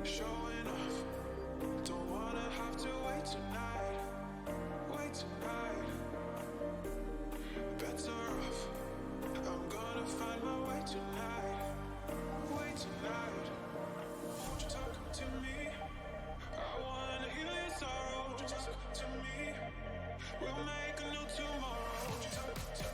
Showing off, don't wanna have to wait tonight. Bets are off, I'm gonna find my way tonight. Wait tonight, won't you talk to me? I wanna heal your sorrow, won't you talk to me? We'll make a new tomorrow, won't you talk to me?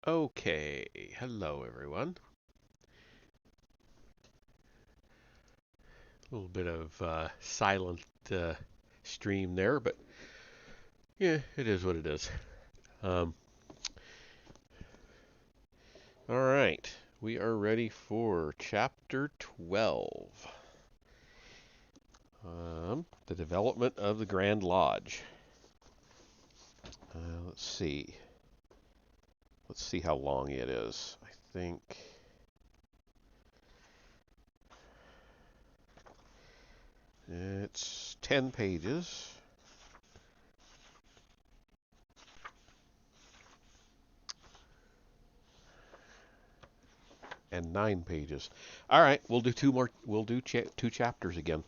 Okay, hello everyone. A little bit of silent stream there, but yeah, it is what it is. Um, all right, we are ready for chapter 12. The development of the Grand Lodge. Let's see. Let's see how long it is. I think it's 10 pages. And 9 pages. All right, we'll do two more. We'll do two chapters again.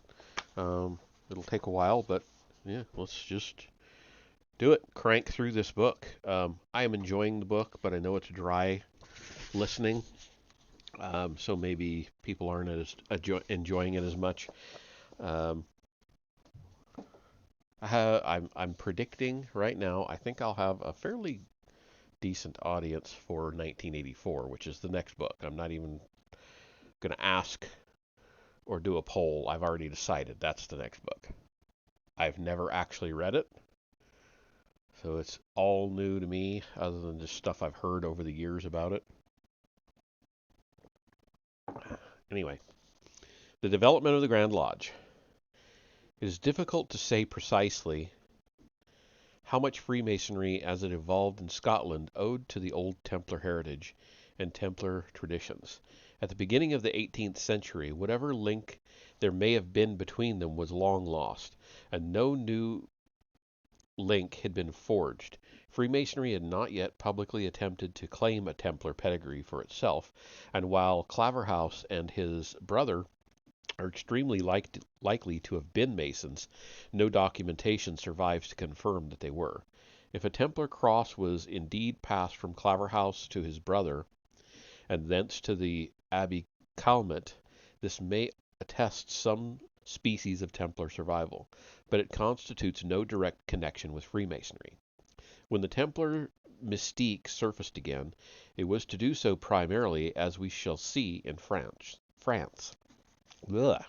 It'll take a while, but yeah, let's just do it. Crank through this book. I am enjoying the book, but I know it's dry listening, so maybe people aren't as enjoying it as much. Um, I'm predicting right now. I think I'll have a fairly decent audience for 1984, which is the next book. I'm not even going to ask or do a poll. I've already decided that's the next book. I've never actually read it, so it's all new to me, other than just stuff I've heard over the years about it. Anyway, the development of the Grand Lodge. It is difficult to say precisely how much Freemasonry as it evolved in Scotland owed to the old Templar heritage and Templar traditions. At the beginning of the 18th century, whatever link there may have been between them was long lost, and no new link had been forged. Freemasonry had not yet publicly attempted to claim a Templar pedigree for itself, and while Claverhouse and his brother are extremely likely to have been Masons, no documentation survives to confirm that they were. If a Templar cross was indeed passed from Claverhouse to his brother, and thence to the Abbey Calmet, this may attest some species of Templar survival, but it constitutes no direct connection with Freemasonry. When the Templar mystique surfaced again, it was to do so primarily, as we shall see, in France. Ugh.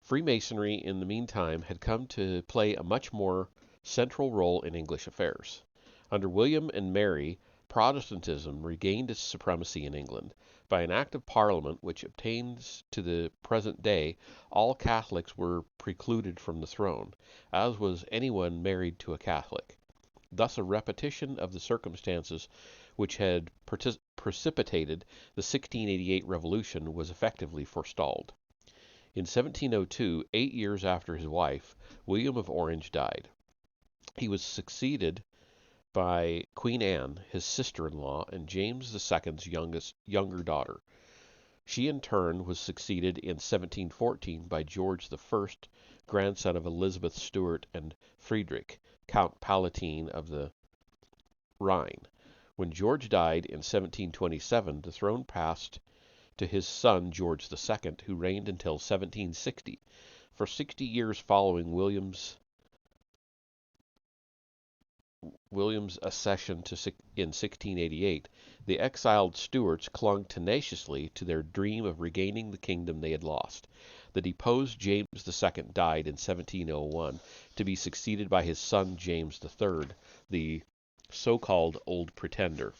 Freemasonry, in the meantime, had come to play a much more central role in English affairs. Under William and Mary, Protestantism regained its supremacy in England. By an act of Parliament which obtains to the present day, all Catholics were precluded from the throne, as was anyone married to a Catholic. Thus a repetition of the circumstances which had precipitated the 1688 revolution was effectively forestalled. In 1702, 8 years after his wife, William of Orange died. He was succeeded by Queen Anne, his sister-in-law, and James II's younger daughter. She in turn was succeeded in 1714 by George I, grandson of Elizabeth Stuart and Friedrich, Count Palatine of the Rhine. When George died in 1727, the throne passed to his son George II, who reigned until 1760. For 60 years following William's accession in 1688, the exiled Stuarts clung tenaciously to their dream of regaining the kingdom they had lost. The deposed James II died in 1701, to be succeeded by his son James III, the so-called Old Pretender.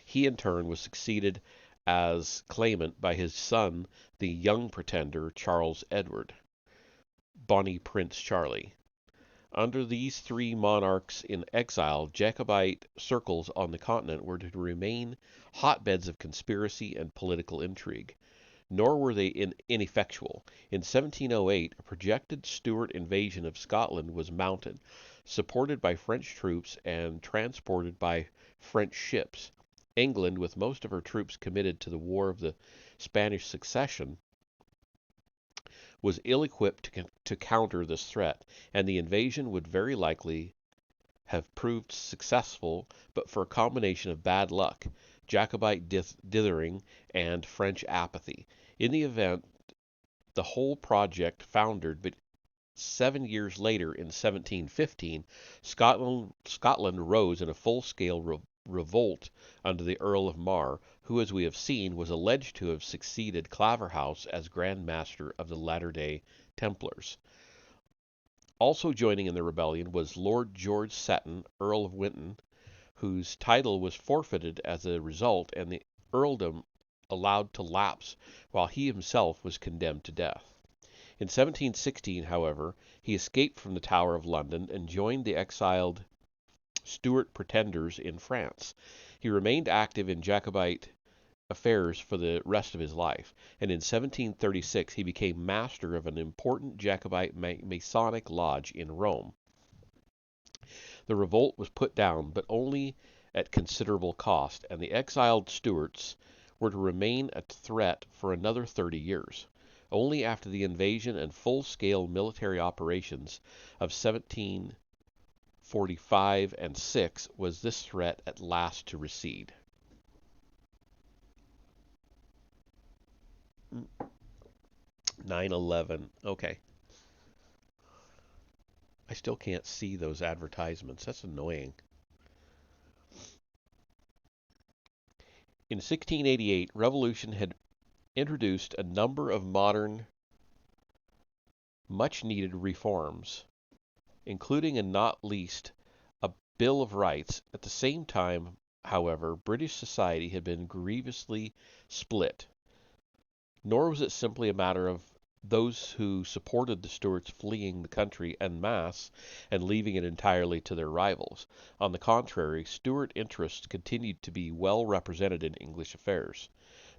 He in turn was succeeded as claimant by his son, the Young Pretender Charles Edward, Bonnie Prince Charlie. Under these three monarchs in exile, Jacobite circles on the continent were to remain hotbeds of conspiracy and political intrigue. Nor were they ineffectual. In 1708, a projected Stuart invasion of Scotland was mounted, supported by French troops and transported by French ships. England, with most of her troops committed to the War of the Spanish Succession, was ill-equipped to counter this threat, and the invasion would very likely have proved successful but for a combination of bad luck, Jacobite dithering, and French apathy. In the event, the whole project foundered, but 7 years later, in 1715, Scotland rose in a full-scale revolt under the Earl of Mar, who, as we have seen, was alleged to have succeeded Claverhouse as Grand Master of the latter-day Templars. Also joining in the rebellion was Lord George Seton, Earl of Winton, whose title was forfeited as a result, and the earldom allowed to lapse while he himself was condemned to death. In 1716, however, he escaped from the Tower of London and joined the exiled Stuart pretenders in France. He remained active in Jacobite affairs for the rest of his life, and in 1736 he became master of an important Jacobite Masonic lodge in Rome. The revolt was put down, but only at considerable cost, and the exiled Stuarts were to remain a threat for another 30 years. Only after the invasion and full-scale military operations of 1745 and 6 was this threat at last to recede. Mm. 9/11. Okay. I still can't see those advertisements. That's annoying. In 1688, revolution had introduced a number of modern, much-needed reforms, including and not least a Bill of Rights. At the same time, however, British society had been grievously split. Nor was it simply a matter of those who supported the Stuarts fleeing the country en masse and leaving it entirely to their rivals. On the contrary, Stuart interests continued to be well represented in English affairs.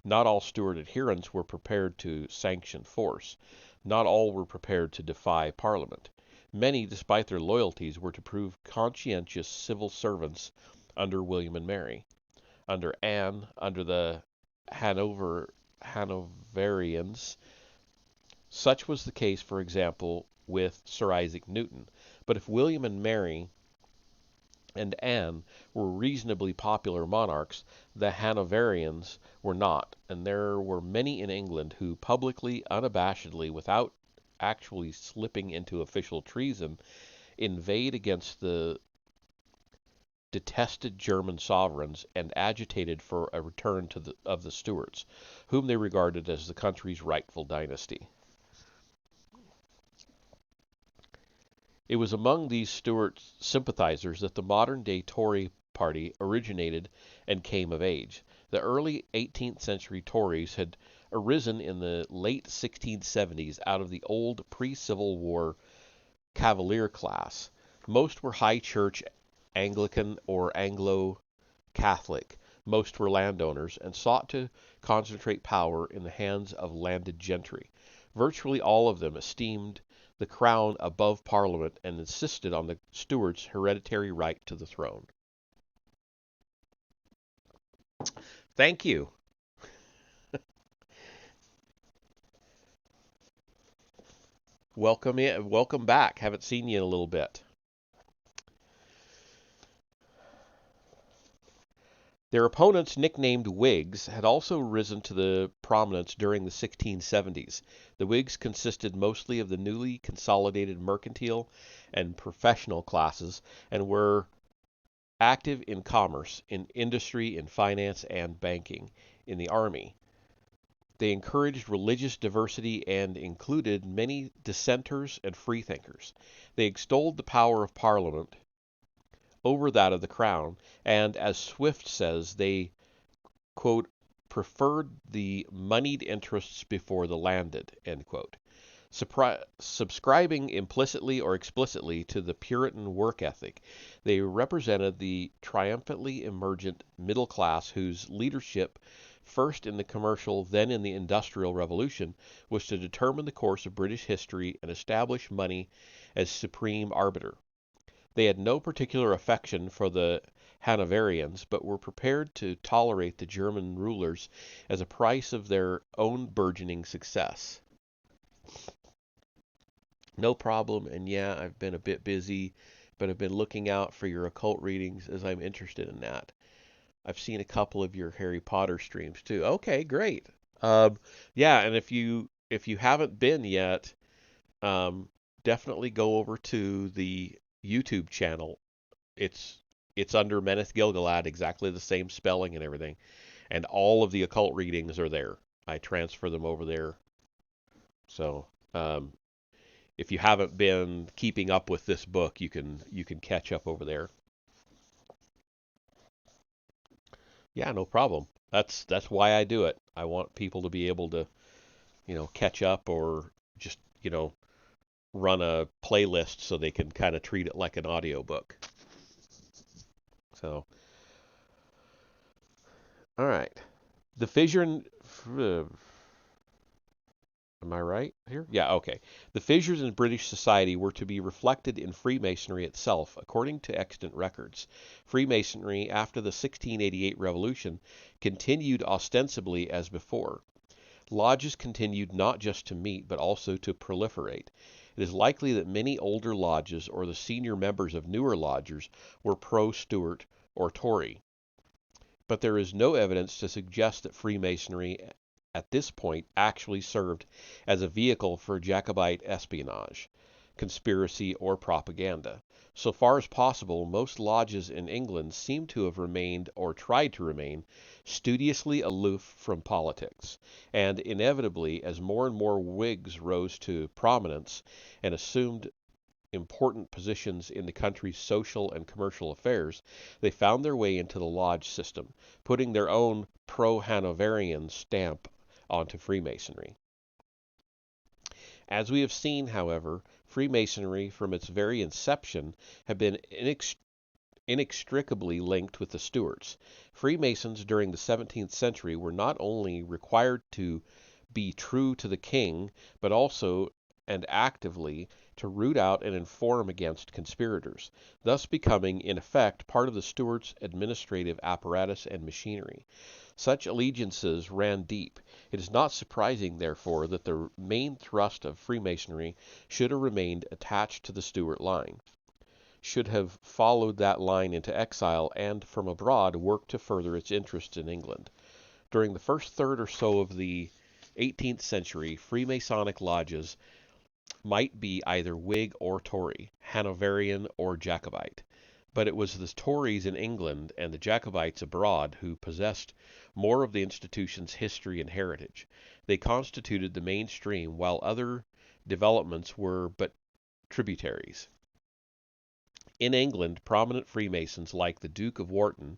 Not all Stuart adherents were prepared to sanction force. Not all were prepared to defy Parliament. Many, despite their loyalties, were to prove conscientious civil servants under William and Mary. Under Anne, under the Hanoverians. Such was the case, for example, with Sir Isaac Newton. But if William and Mary and Anne were reasonably popular monarchs, the Hanoverians were not, and there were many in England who publicly, unabashedly, without actually slipping into official treason, inveighed against the detested German sovereigns and agitated for a return of the Stuarts, whom they regarded as the country's rightful dynasty. It was among these Stuart sympathizers that the modern-day Tory party originated and came of age. The early 18th century Tories had arisen in the late 1670s out of the old pre-Civil War Cavalier class. Most were high church Anglican or Anglo-Catholic. Most were landowners and sought to concentrate power in the hands of landed gentry. Virtually all of them esteemed the crown above Parliament and insisted on the Stuarts' hereditary right to the throne. Thank you. Welcome back. Haven't seen you in a little bit. Their opponents, nicknamed Whigs, had also risen to the prominence during the 1670s. The Whigs consisted mostly of the newly consolidated mercantile and professional classes and were active in commerce, in industry, in finance and banking, in the army. They encouraged religious diversity and included many dissenters and freethinkers. They extolled the power of Parliament over that of the crown, and as Swift says, they, quote, preferred the moneyed interests before the landed, end quote. Subscribing implicitly or explicitly to the Puritan work ethic, they represented the triumphantly emergent middle class whose leadership, first in the commercial, then in the industrial revolution, was to determine the course of British history and establish money as supreme arbiter. They had no particular affection for the Hanoverians, but were prepared to tolerate the German rulers as a price of their own burgeoning success. No problem, and yeah, I've been a bit busy, but I've been looking out for your occult readings as I'm interested in that. I've seen a couple of your Harry Potter streams too. Okay, great. Yeah, and if you haven't been yet, definitely go over to the YouTube channel. It's under Meneth Gilgalad, exactly the same spelling and everything, and all of the occult readings are there. I transfer them over there. So if you haven't been keeping up with this book, you can catch up over there. Yeah, no problem. That's why I do it. I want people to be able to, catch up or just, run a playlist so they can kind of treat it like an audiobook. So, all right. The fissure in, am I right here? Yeah, okay. The fissures in British society were to be reflected in Freemasonry itself, according to extant records. Freemasonry, after the 1688 revolution, continued ostensibly as before. Lodges continued not just to meet, but also to proliferate. It is likely that many older lodges or the senior members of newer lodges were pro-Stuart or Tory. But there is no evidence to suggest that Freemasonry at this point actually served as a vehicle for Jacobite espionage, conspiracy, or propaganda. So far as possible, most lodges in England seem to have remained, or tried to remain, studiously aloof from politics, and inevitably, as more and more Whigs rose to prominence and assumed important positions in the country's social and commercial affairs, they found their way into the lodge system, putting their own pro-Hanoverian stamp onto Freemasonry. As we have seen, however, Freemasonry from its very inception had been inextricably linked with the Stuarts. Freemasons during the 17th century were not only required to be true to the king, but also and actively to root out and inform against conspirators, thus becoming, in effect, part of the Stuarts' administrative apparatus and machinery. Such allegiances ran deep. It is not surprising, therefore, that the main thrust of Freemasonry should have remained attached to the Stuart line, should have followed that line into exile, and from abroad worked to further its interests in England. During the first third or so of the 18th century, Freemasonic lodges might be either Whig or Tory, Hanoverian or Jacobite. But it was the Tories in England and the Jacobites abroad who possessed more of the institution's history and heritage. They constituted the mainstream, while other developments were but tributaries. In England, prominent Freemasons like the Duke of Wharton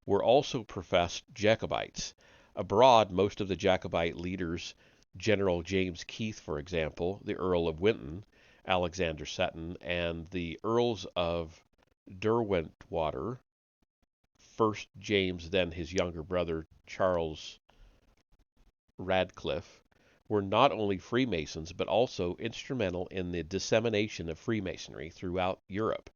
were also professed Jacobites. Abroad, most of the Jacobite leaders, General James Keith, for example, the Earl of Winton, Alexander Seton, and the Earls of Derwentwater, first James, then his younger brother Charles Radcliffe, were not only Freemasons but also instrumental in the dissemination of Freemasonry throughout Europe.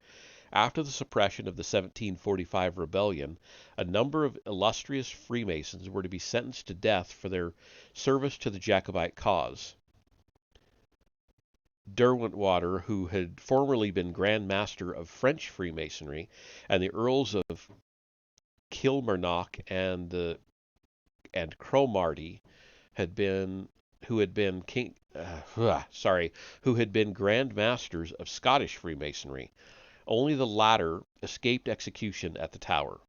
After the suppression of the 1745 rebellion, a number of illustrious Freemasons were to be sentenced to death for their service to the Jacobite cause. Derwentwater, who had formerly been Grand Master of French Freemasonry, and the Earls of Kilmarnock and Cromarty, who had been Grand Masters of Scottish Freemasonry. Only the latter escaped execution at the Tower.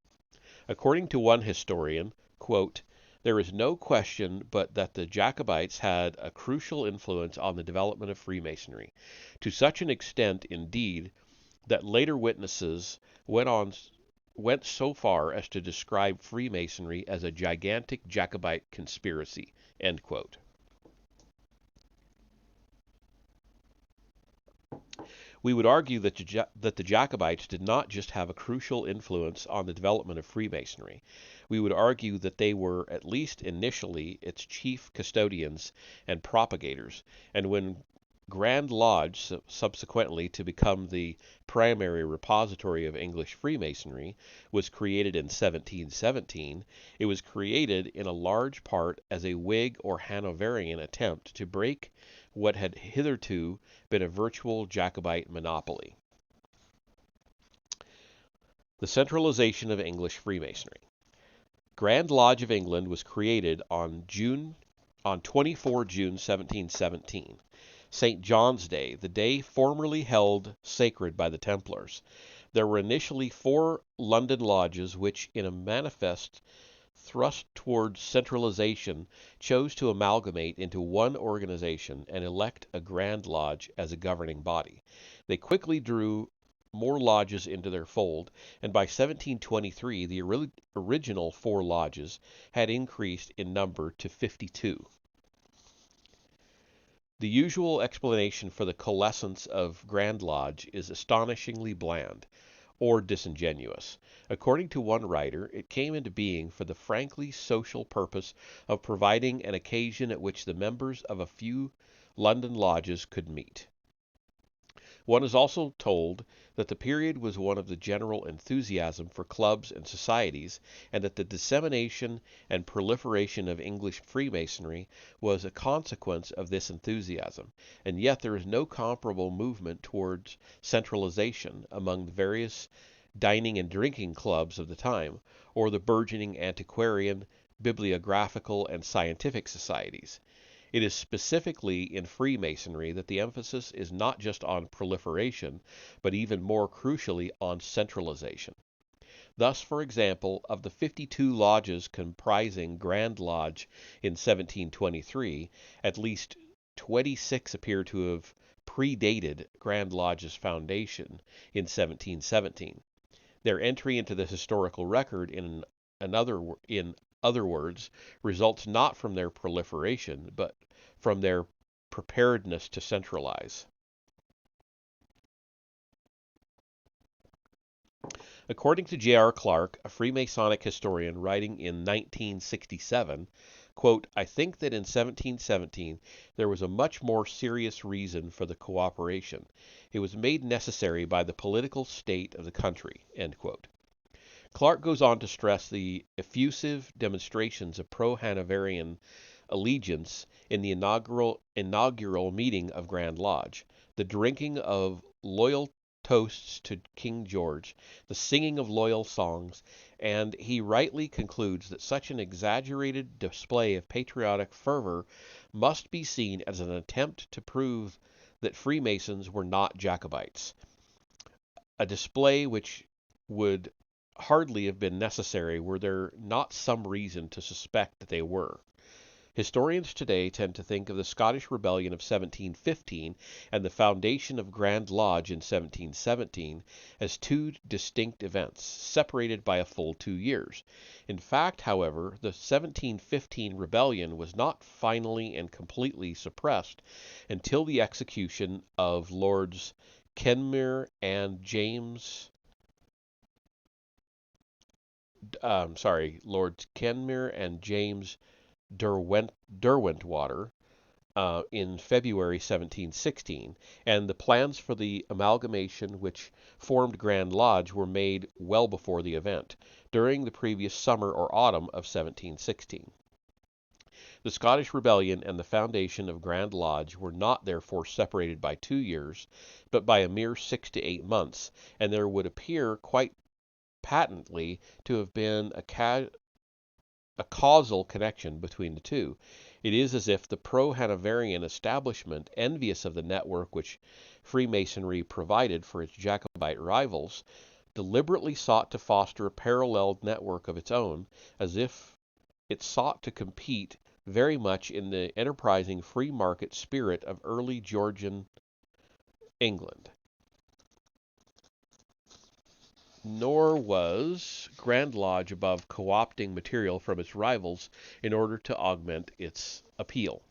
According to one historian, quote, "There is no question but that the Jacobites had a crucial influence on the development of Freemasonry, to such an extent, indeed, that later witnesses went so far as to describe Freemasonry as a gigantic Jacobite conspiracy." End quote. We would argue that the Jacobites did not just have a crucial influence on the development of Freemasonry. We would argue that they were, at least initially, its chief custodians and propagators, and when Grand Lodge, subsequently to become the primary repository of English Freemasonry, was created in 1717, it was created in a large part as a Whig or Hanoverian attempt to break what had hitherto been a virtual Jacobite monopoly. The centralization of English Freemasonry. Grand Lodge of England was created on 24 June 1717, St. John's Day, the day formerly held sacred by the Templars. There were initially 4 London lodges which, in a manifest thrust towards centralization, chose to amalgamate into one organization and elect a Grand Lodge as a governing body. They quickly drew more lodges into their fold, and by 1723 the original 4 lodges had increased in number to 52. The usual explanation for the coalescence of Grand Lodge is astonishingly bland, or disingenuous. According to one writer, it came into being for the frankly social purpose of providing an occasion at which the members of a few London lodges could meet. One is also told that the period was one of the general enthusiasm for clubs and societies, and that the dissemination and proliferation of English Freemasonry was a consequence of this enthusiasm, and yet there is no comparable movement towards centralization among the various dining and drinking clubs of the time, or the burgeoning antiquarian, bibliographical, and scientific societies. It is specifically in Freemasonry that the emphasis is not just on proliferation, but even more crucially on centralization. Thus, for example, of the 52 lodges comprising Grand Lodge in 1723, at least 26 appear to have predated Grand Lodge's foundation in 1717. Their entry into the historical record, in other words, results not from their proliferation, but from their preparedness to centralize. According to J.R. Clarke, a Freemasonic historian writing in 1967, quote, I think that in 1717 there was a much more serious reason for the cooperation. It was made necessary by the political state of the country, end quote. Clarke goes on to stress the effusive demonstrations of pro-Hanoverian allegiance in the inaugural meeting of Grand Lodge, the drinking of loyal toasts to King George, the singing of loyal songs, and he rightly concludes that such an exaggerated display of patriotic fervor must be seen as an attempt to prove that Freemasons were not Jacobites, a display which would hardly have been necessary were there not some reason to suspect that they were. Historians today tend to think of the Scottish Rebellion of 1715 and the foundation of Grand Lodge in 1717 as two distinct events, separated by a full 2 years. In fact, however, the 1715 rebellion was not finally and completely suppressed until the execution of Lords Kenmure and James Lords Kenmure and James Derwentwater in February 1716, and the plans for the amalgamation which formed Grand Lodge were made well before the event, during the previous summer or autumn of 1716. The Scottish Rebellion and the foundation of Grand Lodge were not therefore separated by 2 years, but by a mere 6 to 8 months, and there would appear quite patently to have been a causal connection between the two. It is as if the pro-Hanoverian establishment, envious of the network which Freemasonry provided for its Jacobite rivals, deliberately sought to foster a parallel network of its own, as if it sought to compete very much in the enterprising free market spirit of early Georgian England. Nor was Grand Lodge above co-opting material from its rivals in order to augment its appeal.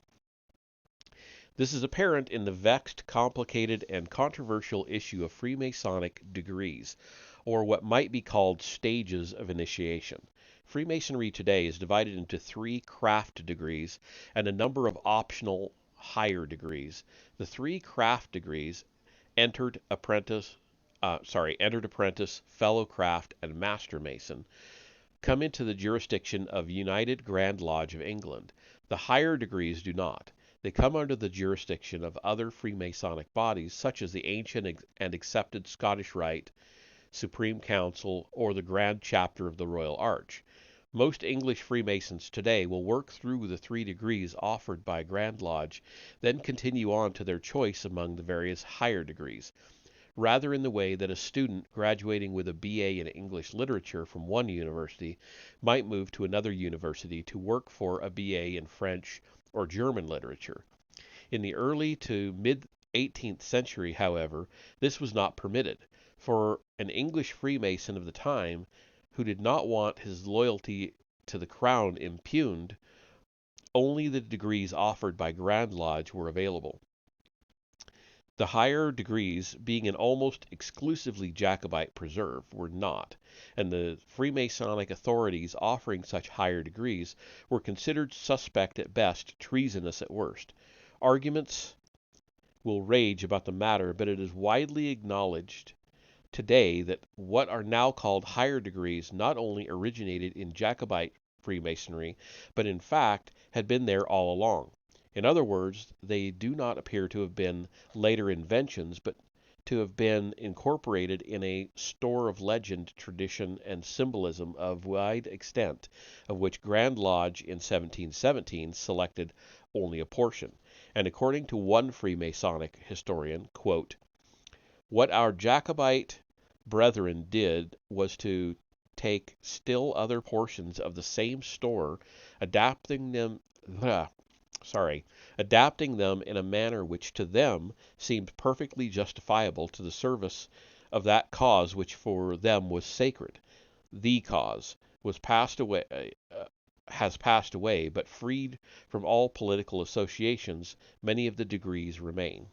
This is apparent in the vexed, complicated, and controversial issue of Freemasonic degrees, or what might be called stages of initiation. Freemasonry today is divided into 3 craft degrees and a number of optional higher degrees. The 3 craft degrees, entered apprentice, fellow craft, and master mason, come into the jurisdiction of United Grand Lodge of England. The higher degrees do not. They come under the jurisdiction of other Freemasonic bodies, such as the ancient and accepted Scottish Rite, Supreme Council, or the Grand Chapter of the Royal Arch. Most English Freemasons today will work through the 3 degrees offered by Grand Lodge, then continue on to their choice among the various higher degrees, rather in the way that a student graduating with a BA in English literature from one university might move to another university to work for a BA in French or German literature. In the early to mid-18th century, however, this was not permitted, for an English Freemason of the time who did not want his loyalty to the crown impugned, only the degrees offered by Grand Lodge were available. The higher degrees, being an almost exclusively Jacobite preserve, were not, and the Freemasonic authorities offering such higher degrees were considered suspect at best, treasonous at worst. Arguments will rage about the matter, but it is widely acknowledged today that what are now called higher degrees not only originated in Jacobite Freemasonry, but in fact had been there all along. In other words, they do not appear to have been later inventions, but to have been incorporated in a store of legend, tradition, and symbolism of wide extent, of which Grand Lodge in 1717 selected only a portion. And according to one Freemasonic historian, quote, what our Jacobite brethren did was to take still other portions of the same store, adapting them in a manner which to them seemed perfectly justifiable to the service of that cause which for them was sacred. The cause was passed away has passed away, but freed from all political associations, many of the degrees remain.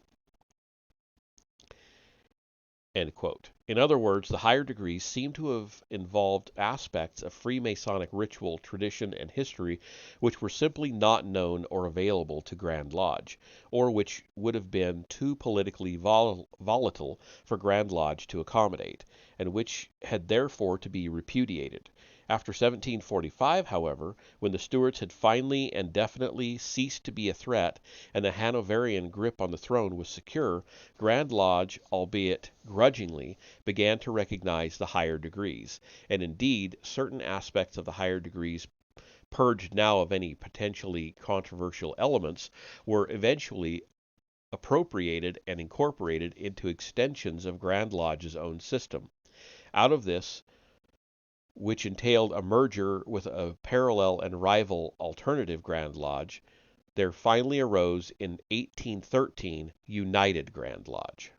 End quote. In other words, the higher degrees seem to have involved aspects of Freemasonic ritual, tradition, and history which were simply not known or available to Grand Lodge, or which would have been too politically volatile for Grand Lodge to accommodate, and which had therefore to be repudiated. After 1745, however, when the Stuarts had finally and definitely ceased to be a threat and the Hanoverian grip on the throne was secure, Grand Lodge, albeit grudgingly, began to recognize the higher degrees, and indeed certain aspects of the higher degrees, purged now of any potentially controversial elements, were eventually appropriated and incorporated into extensions of Grand Lodge's own system. Out of this, which entailed a merger with a parallel and rival alternative Grand Lodge, there finally arose in 1813 United Grand Lodge.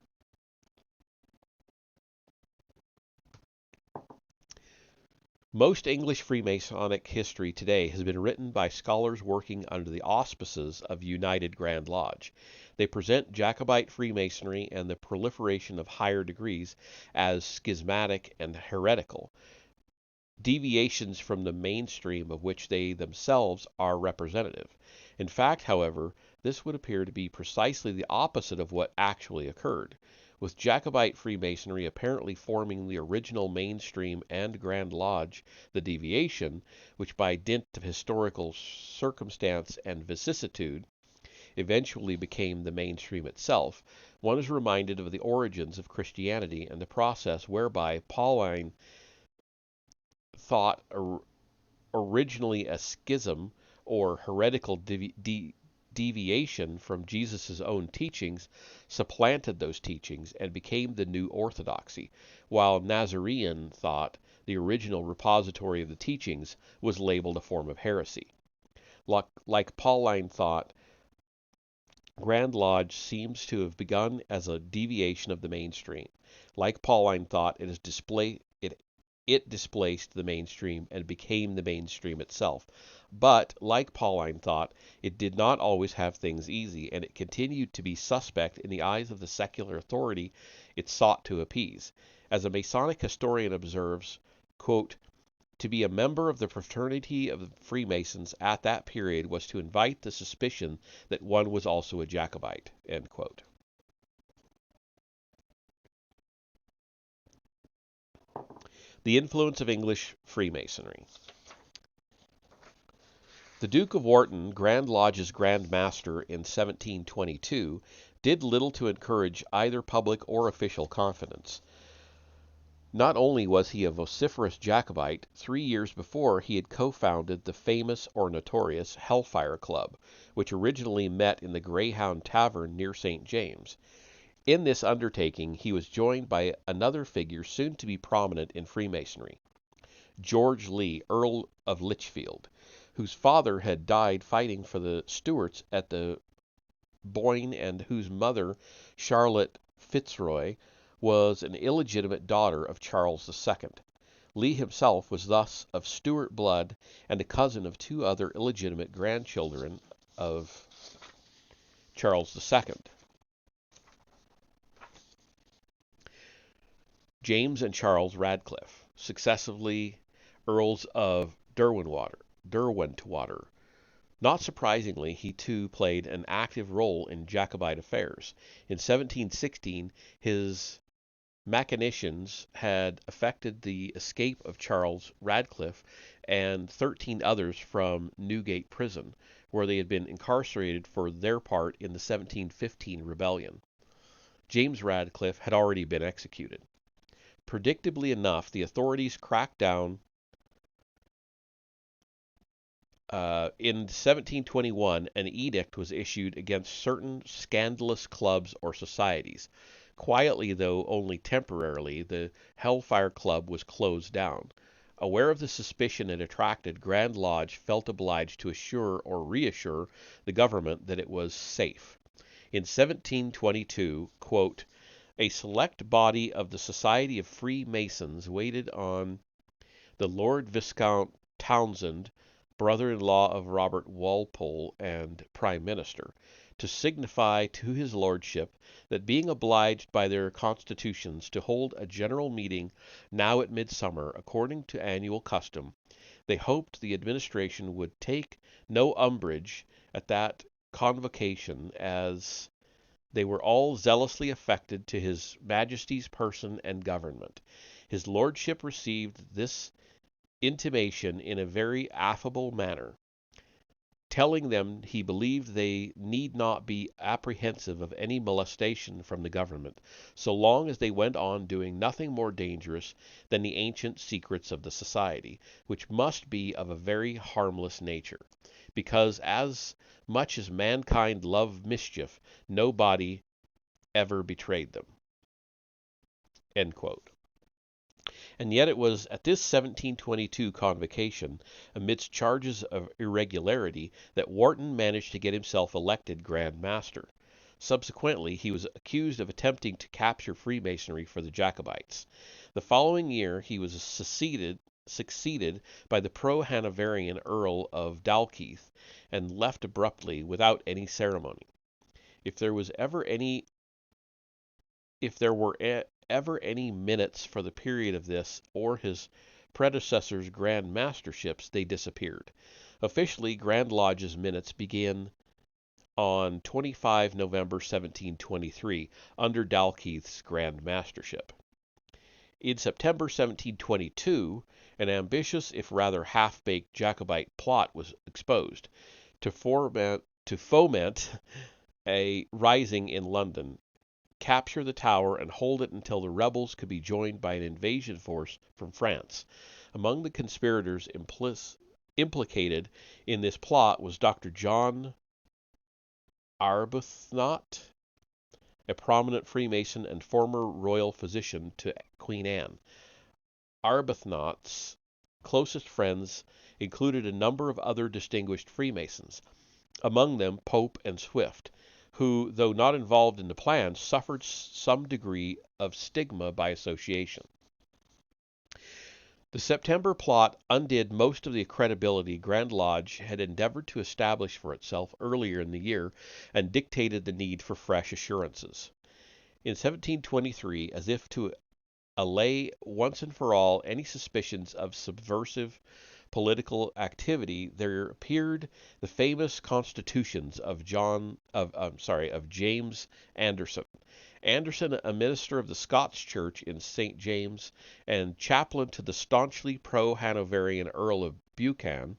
Most English Freemasonic history today has been written by scholars working under the auspices of United Grand Lodge. They present Jacobite Freemasonry and the proliferation of higher degrees as schismatic and heretical, deviations from the mainstream of which they themselves are representative. In fact, however, this would appear to be precisely the opposite of what actually occurred, with Jacobite Freemasonry apparently forming the original mainstream and Grand Lodge the deviation, which by dint of historical circumstance and vicissitude eventually became the mainstream itself. One is reminded of the origins of Christianity and the process whereby Pauline thought originally a schism or heretical deviation from Jesus' own teachings supplanted those teachings and became the new orthodoxy, while Nazarene thought, the original repository of the teachings, was labeled a form of heresy. Like Pauline thought, Grand Lodge seems to have begun as a deviation of the mainstream. Like Pauline thought, it displaced the mainstream and became the mainstream itself. But, like Pauline thought, it did not always have things easy, and it continued to be suspect in the eyes of the secular authority it sought to appease. As a Masonic historian observes, quote, to be a member of the fraternity of the Freemasons at that period was to invite the suspicion that one was also a Jacobite. End quote. The influence of English Freemasonry. The Duke of Wharton, Grand Lodge's Grand Master in 1722, did little to encourage either public or official confidence. Not only was he a vociferous Jacobite, 3 years before he had co-founded the famous or notorious Hellfire Club, which originally met in the Greyhound Tavern near St. James. In this undertaking he was joined by another figure soon to be prominent in Freemasonry, George Lee, Earl of Lichfield, whose father had died fighting for the Stuarts at the Boyne and whose mother, Charlotte Fitzroy, was an illegitimate daughter of Charles II. Lee himself was thus of Stuart blood and a cousin of 2 other illegitimate grandchildren of Charles II. James and Charles Radcliffe, successively Earls of Derwentwater. Not surprisingly, he too played an active role in Jacobite affairs. In 1716, his machinations had effected the escape of Charles Radcliffe and 13 others from Newgate Prison, where they had been incarcerated for their part in the 1715 rebellion. James Radcliffe had already been executed. Predictably enough, the authorities cracked down. In 1721, an edict was issued against certain scandalous clubs or societies. Quietly, though only temporarily, the Hellfire Club was closed down. Aware of the suspicion it attracted, Grand Lodge felt obliged to assure or reassure the government that it was safe. In 1722, quote, a select body of the Society of Freemasons waited on the Lord Viscount Townshend, brother-in-law of Robert Walpole and Prime Minister, to signify to his lordship that being obliged by their constitutions to hold a general meeting now at midsummer, according to annual custom, they hoped the administration would take no umbrage at that convocation, as they were all zealously affected to his Majesty's person and government. His lordship received this intimation in a very affable manner, telling them he believed they need not be apprehensive of any molestation from the government, so long as they went on doing nothing more dangerous than the ancient secrets of the society, which must be of a very harmless nature, because as much as mankind love mischief, no body ever betrayed them. End quote. And yet it was at this 1722 convocation, amidst charges of irregularity, that Wharton managed to get himself elected Grand Master. Subsequently, he was accused of attempting to capture Freemasonry for the Jacobites. The following year, he was succeeded by the pro-Hanoverian Earl of Dalkeith, and left abruptly, without any ceremony. If there were ever any minutes for the period of this or his predecessor's Grand Masterships, they disappeared. Officially, Grand Lodge's minutes begin on 25 November 1723, under Dalkeith's Grand Mastership. In September 1722, an ambitious, if rather half-baked Jacobite plot was exposed to foment a rising in London, capture the Tower, and hold it until the rebels could be joined by an invasion force from France. Among the conspirators implicated in this plot was Dr. John Arbuthnot, a prominent Freemason and former royal physician to Queen Anne. Arbuthnot's closest friends included a number of other distinguished Freemasons, among them Pope and Swift, who, though not involved in the plan, suffered some degree of stigma by association. The September plot undid most of the credibility Grand Lodge had endeavored to establish for itself earlier in the year, and dictated the need for fresh assurances. In 1723, as if to allay once and for all any suspicions of subversive political activity, there appeared the famous constitutions of James Anderson. Anderson, a minister of the Scots Church in St. James and chaplain to the staunchly pro-Hanoverian Earl of Buchan,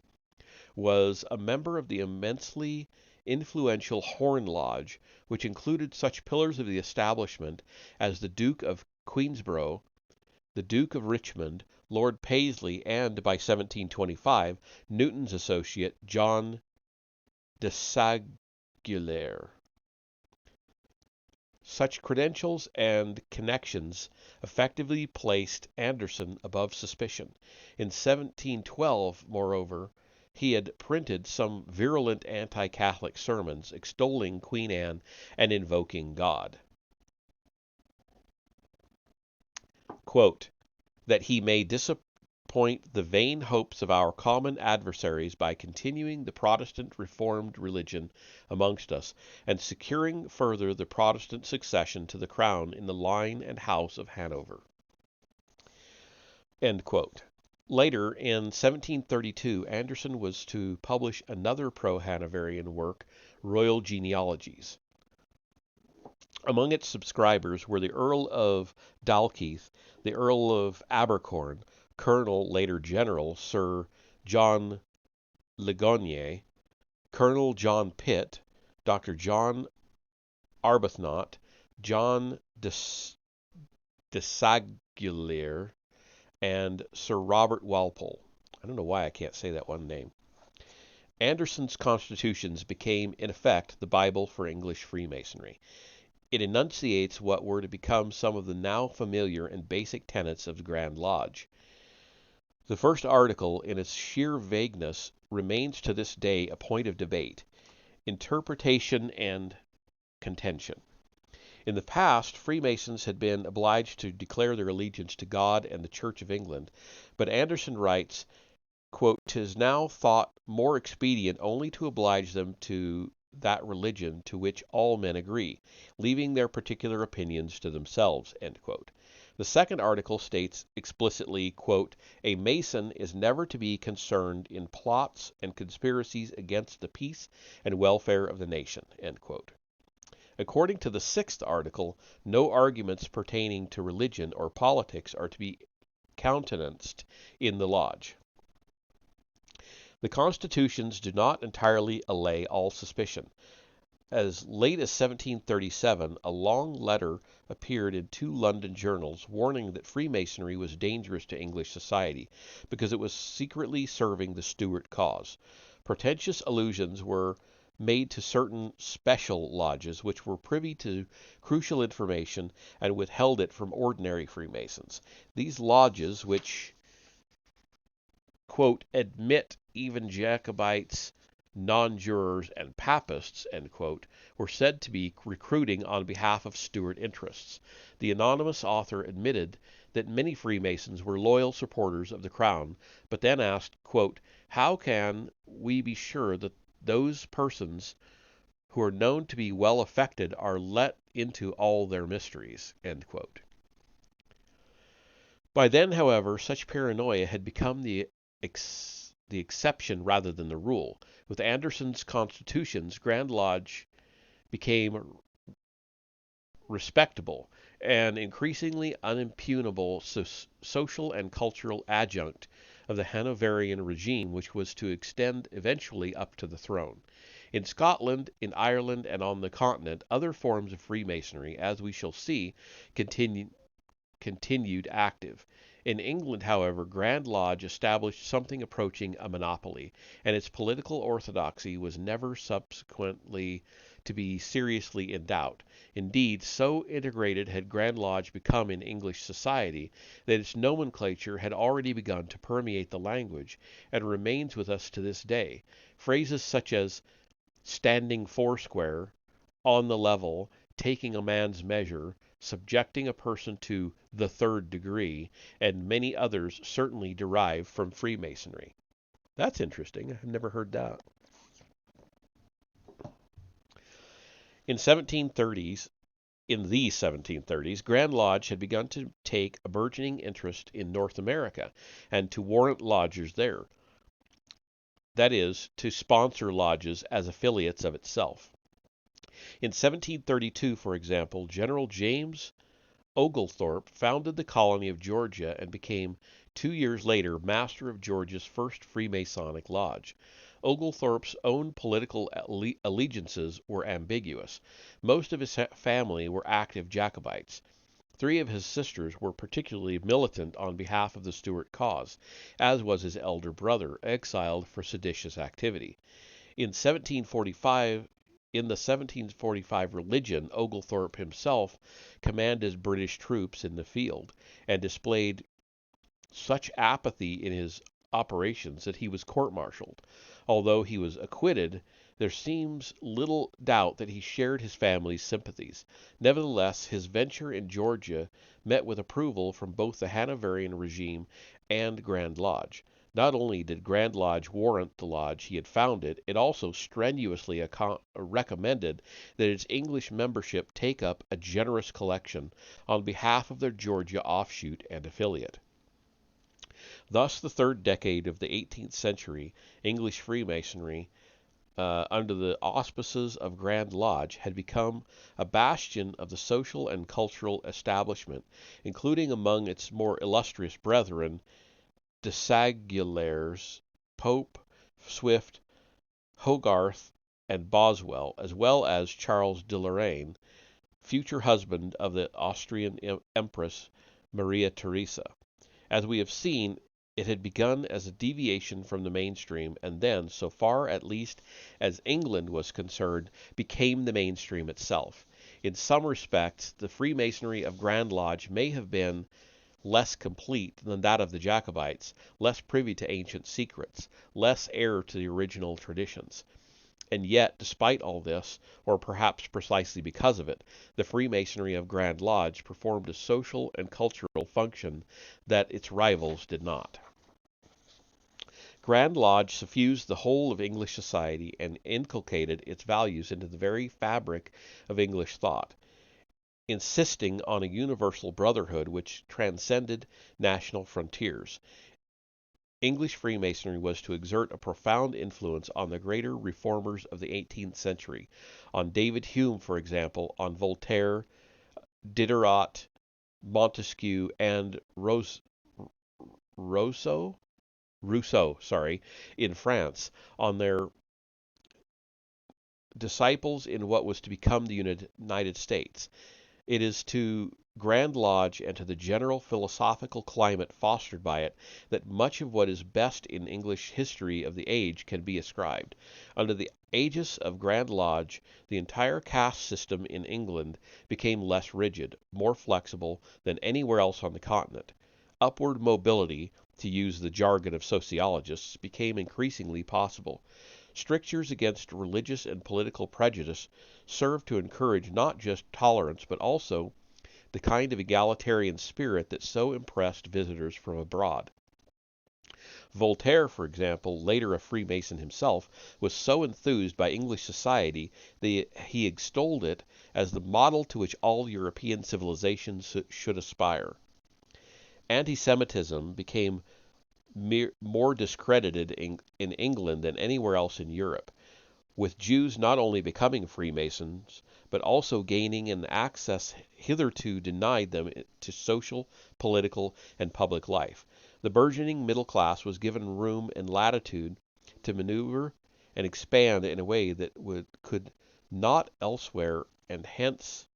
was a member of the immensely influential Horn Lodge, which included such pillars of the establishment as the Duke of Queensborough, the Duke of Richmond, Lord Paisley, and, by 1725, Newton's associate, John de Saguier. Such credentials and connections effectively placed Anderson above suspicion. In 1712, moreover, he had printed some virulent anti-Catholic sermons extolling Queen Anne and invoking God. Quote, that he may disappoint the vain hopes of our common adversaries by continuing the Protestant Reformed religion amongst us, and securing further the Protestant succession to the crown in the line and house of Hanover. End quote. Later, in 1732, Anderson was to publish another pro-Hanoverian work, Royal Genealogies. Among its subscribers were the Earl of Dalkeith, the Earl of Abercorn, Colonel, later General, Sir John Ligonier, Colonel John Pitt, Dr. John Arbuthnot, John de Saguier, and Sir Robert Walpole. I don't know why I can't say that one name. Anderson's constitutions became, in effect, the Bible for English Freemasonry. It enunciates what were to become some of the now familiar and basic tenets of the Grand Lodge. The first article, in its sheer vagueness, remains to this day a point of debate, interpretation, and contention. In the past, Freemasons had been obliged to declare their allegiance to God and the Church of England, but Anderson writes, quote, 'tis now thought more expedient only to oblige them to that religion to which all men agree, leaving their particular opinions to themselves." End quote. The second article states explicitly, quote, "A Mason is never to be concerned in plots and conspiracies against the peace and welfare of the nation." End quote. According to the sixth article, no arguments pertaining to religion or politics are to be countenanced in the lodge. The constitutions do not entirely allay all suspicion. As late as 1737, a long letter appeared in two London journals warning that Freemasonry was dangerous to English society because it was secretly serving the Stuart cause. Pretentious allusions were made to certain special lodges which were privy to crucial information and withheld it from ordinary Freemasons. These lodges, which, quote, "admit even Jacobites, non-jurors, and papists," end quote, were said to be recruiting on behalf of Stuart interests. The anonymous author admitted that many Freemasons were loyal supporters of the Crown, but then asked, quote, "How can we be sure that those persons who are known to be well affected are let into all their mysteries?" End quote. By then, however, such paranoia had become the exception rather than the rule. With Anderson's constitutions, Grand Lodge became respectable and increasingly unimpugnable social and cultural adjunct of the Hanoverian regime, which was to extend eventually up to the throne. In Scotland, in Ireland, and on the continent, other forms of Freemasonry, as we shall see, continued active. In England, however, Grand Lodge established something approaching a monopoly, and its political orthodoxy was never subsequently to be seriously in doubt. Indeed, so integrated had Grand Lodge become in English society that its nomenclature had already begun to permeate the language, and remains with us to this day. Phrases such as "standing foursquare," "on the level," "taking a man's measure," "subjecting a person to the third degree," and many others certainly derive from Freemasonry. That's interesting. I've never heard that. In the 1730s, Grand Lodge had begun to take a burgeoning interest in North America and to warrant lodges there. That is, to sponsor lodges as affiliates of itself. In 1732, for example, General James Oglethorpe founded the colony of Georgia and became 2 years later master of Georgia's first Freemasonic lodge. Oglethorpe's own political allegiances were ambiguous. Most of his family were active Jacobites. 3 of his sisters were particularly militant on behalf of the Stuart cause, as was his elder brother, exiled for seditious activity. In the 1745 religion, Oglethorpe himself commanded British troops in the field, and displayed such apathy in his operations that he was court-martialed. Although he was acquitted, there seems little doubt that he shared his family's sympathies. Nevertheless, his venture in Georgia met with approval from both the Hanoverian regime and Grand Lodge. Not only did Grand Lodge warrant the lodge he had founded, it also strenuously recommended that its English membership take up a generous collection on behalf of their Georgia offshoot and affiliate. Thus, the third decade of the 18th century, English Freemasonry, under the auspices of Grand Lodge, had become a bastion of the social and cultural establishment, including among its more illustrious brethren de Sagulaires, Pope, Swift, Hogarth, and Boswell, as well as Charles de Lorraine, future husband of the Austrian Empress Maria Theresa. As we have seen, it had begun as a deviation from the mainstream, and then, so far at least as England was concerned, became the mainstream itself. In some respects, the Freemasonry of Grand Lodge may have been less complete than that of the Jacobites, less privy to ancient secrets, less heir to the original traditions. And yet, despite all this, or perhaps precisely because of it, the Freemasonry of Grand Lodge performed a social and cultural function that its rivals did not. Grand Lodge suffused the whole of English society and inculcated its values into the very fabric of English thought, insisting on a universal brotherhood which transcended national frontiers. English Freemasonry was to exert a profound influence on the greater reformers of the 18th century, on David Hume, for example, on Voltaire, Diderot, Montesquieu, and Rousseau, in France, on their disciples in what was to become the United States. It is to Grand Lodge and to the general philosophical climate fostered by it that much of what is best in English history of the age can be ascribed. Under the aegis of Grand Lodge, the entire caste system in England became less rigid, more flexible than anywhere else on the continent. Upward mobility, to use the jargon of sociologists, became increasingly possible. Strictures against religious and political prejudice served to encourage not just tolerance but also the kind of egalitarian spirit that so impressed visitors from abroad. Voltaire, for example, later a Freemason himself, was so enthused by English society that he extolled it as the model to which all European civilizations should aspire. Anti-Semitism became more discredited in England than anywhere else in Europe, with Jews not only becoming Freemasons, but also gaining an access hitherto denied them to social, political, and public life. The burgeoning middle class was given room and latitude to maneuver and expand in a way that could not elsewhere, and hence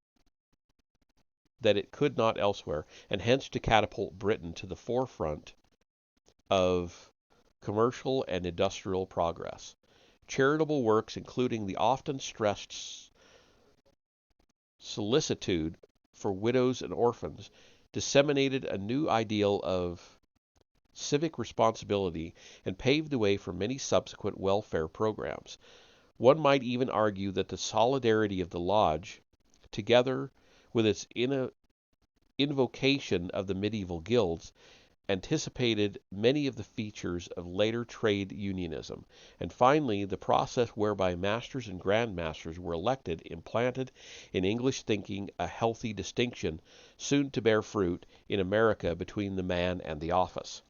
to catapult Britain to the forefront of commercial and industrial progress. Charitable works, including the often stressed solicitude for widows and orphans, disseminated a new ideal of civic responsibility and paved the way for many subsequent welfare programs. One might even argue that the solidarity of the Lodge, together with its invocation of the medieval guilds, anticipated many of the features of later trade unionism. And finally, the process whereby masters and grandmasters were elected implanted in English thinking a healthy distinction, soon to bear fruit in America between the man and the office.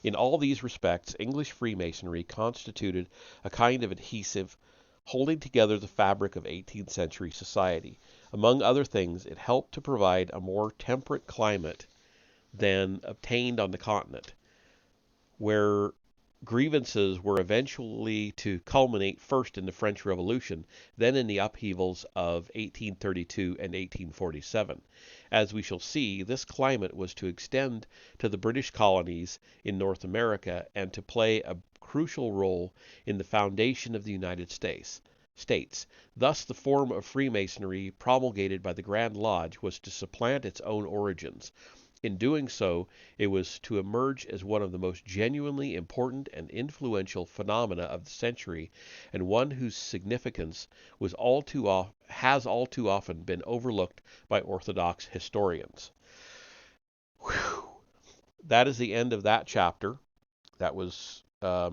In all these respects, English Freemasonry constituted a kind of adhesive holding together the fabric of 18th century society. Among other things, it helped to provide a more temperate climate than obtained on the continent, where grievances were eventually to culminate first in the French Revolution, then in the upheavals of 1832 and 1847. As we shall see, this climate was to extend to the British colonies in North America and to play a crucial role in the foundation of the United States. Thus, the form of Freemasonry promulgated by the Grand Lodge was to supplant its own origins. In doing so, it was to emerge as one of the most genuinely important and influential phenomena of the century, and one whose significance has all too often been overlooked by Orthodox historians. Whew. That is the end of that chapter. That was, how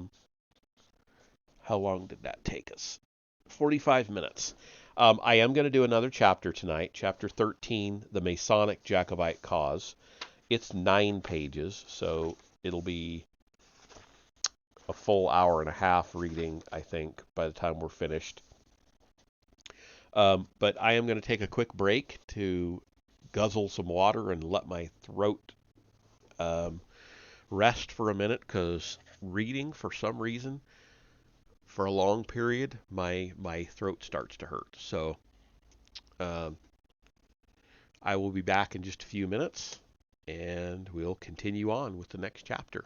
long did that take us? 45 minutes. I am going to do another chapter tonight, chapter 13, The Masonic Jacobite Cause. It's 9 pages, so it'll be a full hour and a half reading, I think, by the time we're finished. But I am going to take a quick break to guzzle some water and let my throat rest for a minute, because reading, for some reason, for a long period, my throat starts to hurt. So I will be back in just a few minutes, and we'll continue on with the next chapter.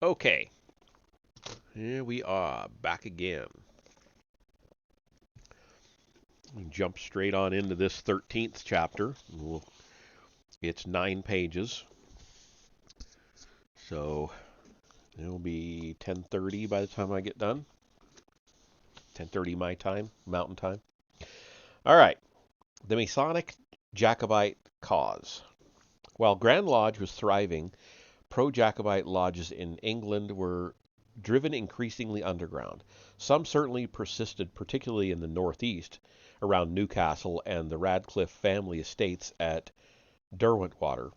Okay, here we are back again. We jump straight on into this 13th chapter. It's 9 pages, so it'll be 10:30 by the time I get done. 10:30 my time, Mountain Time. All right, the Masonic Jacobite cause. While Grand Lodge was thriving, pro-Jacobite lodges in England were driven increasingly underground. Some certainly persisted, particularly in the northeast, around Newcastle and the Radcliffe family estates at Derwentwater.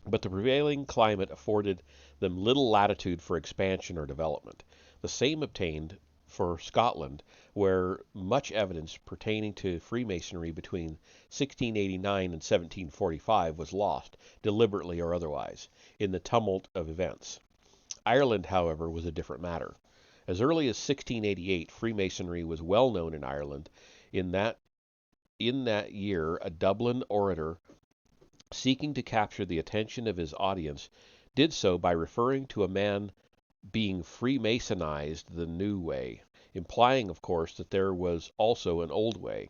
But the prevailing climate afforded them little latitude for expansion or development. The same obtained for Scotland, where much evidence pertaining to Freemasonry between 1689 and 1745 was lost, deliberately or otherwise, in the tumult of events. Ireland, however, was a different matter. As early as 1688, Freemasonry was well known in Ireland. In that year, a Dublin orator, seeking to capture the attention of his audience, did so by referring to a man being Freemasonized the new way, implying, of course, that there was also an old way.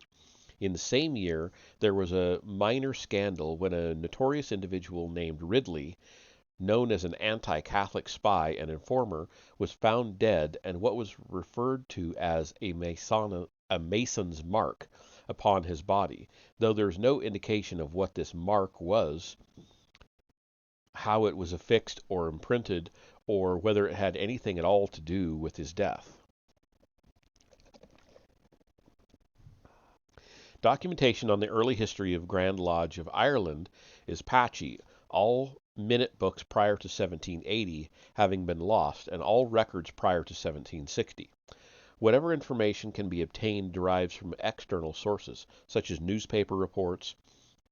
In the same year, there was a minor scandal when a notorious individual named Ridley, known as an anti-Catholic spy and informer, was found dead, and what was referred to as a Mason's mark upon his body, though there is no indication of what this mark was, how it was affixed or imprinted, or whether it had anything at all to do with his death. Documentation on the early history of Grand Lodge of Ireland is patchy, all minute books prior to 1780 having been lost, and all records prior to 1760. Whatever information can be obtained derives from external sources, such as newspaper reports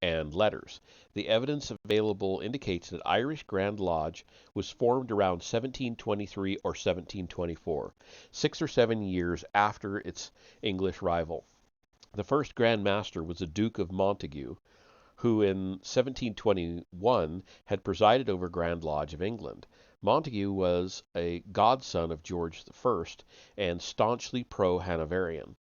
and letters. The evidence available indicates that Irish Grand Lodge was formed around 1723 or 1724, 6 or 7 years after its English rival. The first Grand Master was the Duke of Montague, who in 1721 had presided over Grand Lodge of England. Montague was a godson of George I and staunchly pro-Hanoverian.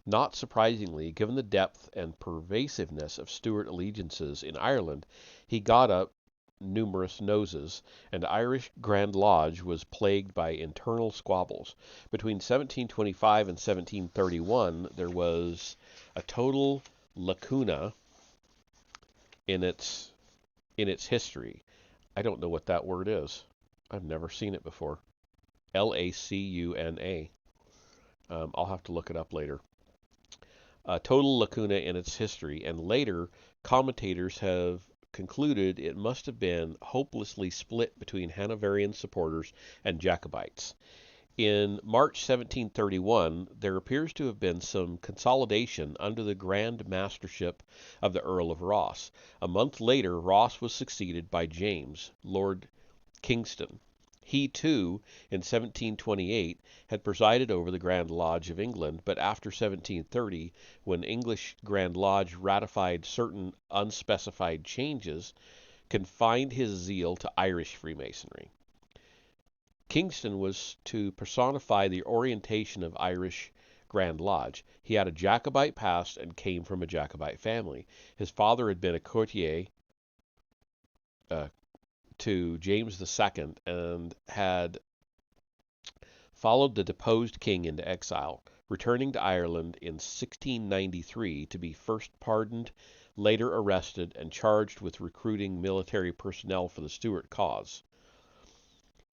Not surprisingly, given the depth and pervasiveness of Stuart allegiances in Ireland, he got up numerous noses, and Irish Grand Lodge was plagued by internal squabbles. Between 1725 and 1731, there was a total lacuna in its history. I don't know what that word is. I've never seen it before. Lacuna. I'll have to look it up later. A total lacuna in its history, and later commentators have concluded it must have been hopelessly split between Hanoverian supporters and Jacobites. In March 1731, there appears to have been some consolidation under the Grand Mastership of the Earl of Ross. A month later, Ross was succeeded by James, Lord Kingston. He, too, in 1728, had presided over the Grand Lodge of England, but after 1730, when English Grand Lodge ratified certain unspecified changes, confined his zeal to Irish Freemasonry. Kingston was to personify the orientation of Irish Grand Lodge. He had a Jacobite past and came from a Jacobite family. His father had been a courtier to James II and had followed the deposed king into exile, returning to Ireland in 1693 to be first pardoned, later arrested, and charged with recruiting military personnel for the Stuart cause.